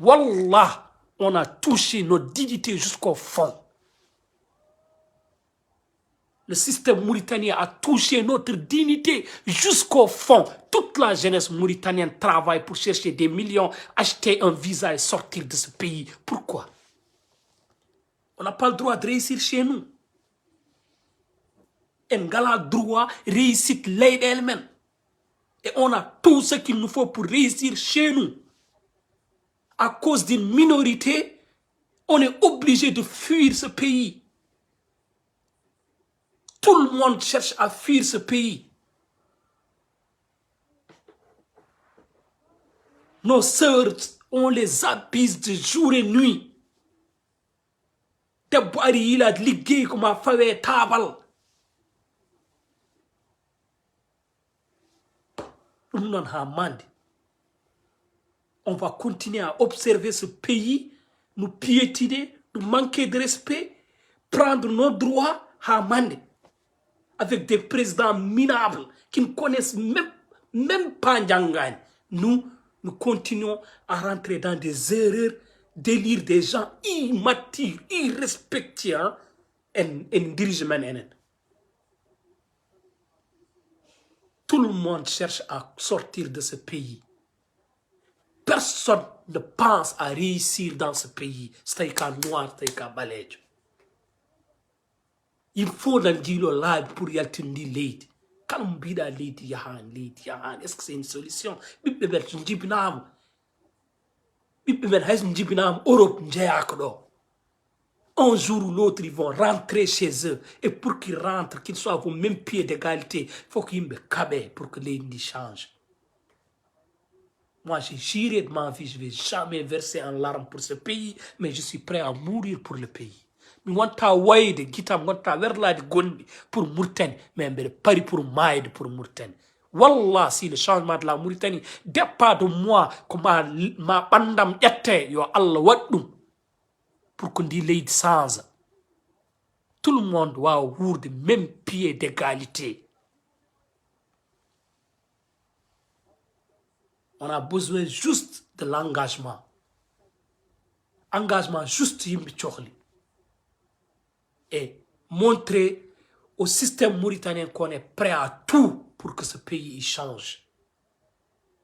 Wallah, on a touché notre dignité jusqu'au fond. Le système mauritanien a touché notre dignité jusqu'au fond. Toute la jeunesse mauritanienne travaille pour chercher des millions, acheter un visa et sortir de ce pays. Pourquoi? On n'a pas le droit de réussir chez nous. On a le droit de réussir elle-même. Et on a tout ce qu'il nous faut pour réussir chez nous. À cause d'une minorité, on est obligé de fuir ce pays. Tout le monde cherche à fuir ce pays. Nos sœurs, on les abuse de jour et nuit. Debbo ari yilade liggey ko ma fawe tabal. Ɗum non ha mande. On va continuer à observer ce pays, nous piétiner, nous manquer de respect, prendre nos droits à mande. Avec des présidents minables qui ne connaissent même pas Ndiangagne. Nous continuons à rentrer dans des erreurs, délire des gens immatures, irrespectueux et dirigeants. Tout le monde cherche à sortir de ce pays. Personne ne pense à réussir dans ce pays. C'est un noir, c'est un balège. Il faut dans le live pour y attendre l'aide. Quand on dit l'aide, est-ce que c'est une solution? Un jour ou l'autre, ils vont rentrer chez eux. Et pour qu'ils rentrent, qu'ils soient au même pied d'égalité, il faut qu'ils me cabent pour que l'aide change. Moi, j'ai juré de ma vie, je ne vais jamais verser en larmes pour ce pays, mais je suis prêt à mourir pour le pays. Mi wonta wayde guitam gonta werlade gonɗi pour Mauritanie, mais mbeɗa pari pour maayde pour Mauritanie. Wallah, si le changement de la Mauritanie dépend de moi, ko ma ɓandam ƴette yo Allah waɗ ɗum pour que ndi leydi change. Tout le monde wawa wurde même pied d'égalité. On a besoin juste de l'engagement. Engagement juste yimɓe cohli. Et montrer au système mauritanien qu'on est prêt à tout pour que ce pays change.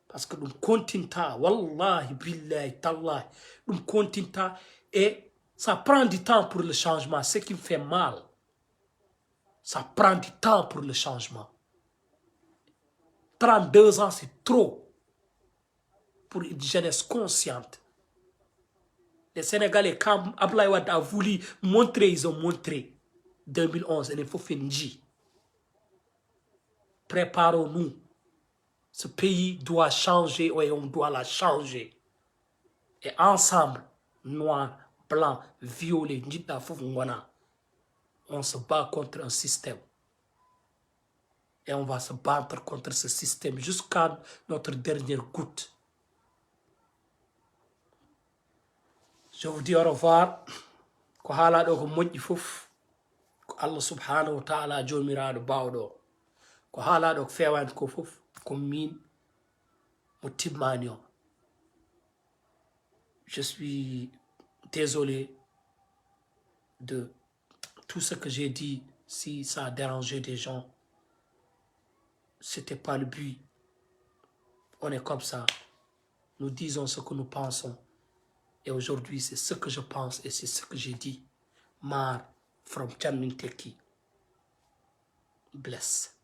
Parce que nous continuons, wallahi, billahi, tallahi, nous continuons et ça prend du temps pour le changement, ce qui me fait mal. Ça prend du temps pour le changement. 32 ans, c'est trop pour une jeunesse consciente. Les Sénégalais, quand Abdoulaye Wade a voulu montrer, ils ont montré. 2011, il faut finir. Préparons-nous. Ce pays doit changer et on doit la changer. Et ensemble, noir, blanc, violet, on se bat contre un système. Et on va se battre contre ce système jusqu'à notre dernière goutte. Je vous dis au revoir. Ko haalaɗo ko moƴƴi fof ko Allah subhanahu wa ta'ala jomiraɗo bawɗo. Ko haalaɗo ko fewani ko fof ko min mo timmani o. Je suis désolé de tout ce que j'ai dit. Si ça a dérangé des gens, c'était pas le but. On est comme ça. Nous disons ce que nous pensons. Et aujourd'hui, c'est ce que je pense et c'est ce que j'ai dit. Mar from Tchanninteki. Bless.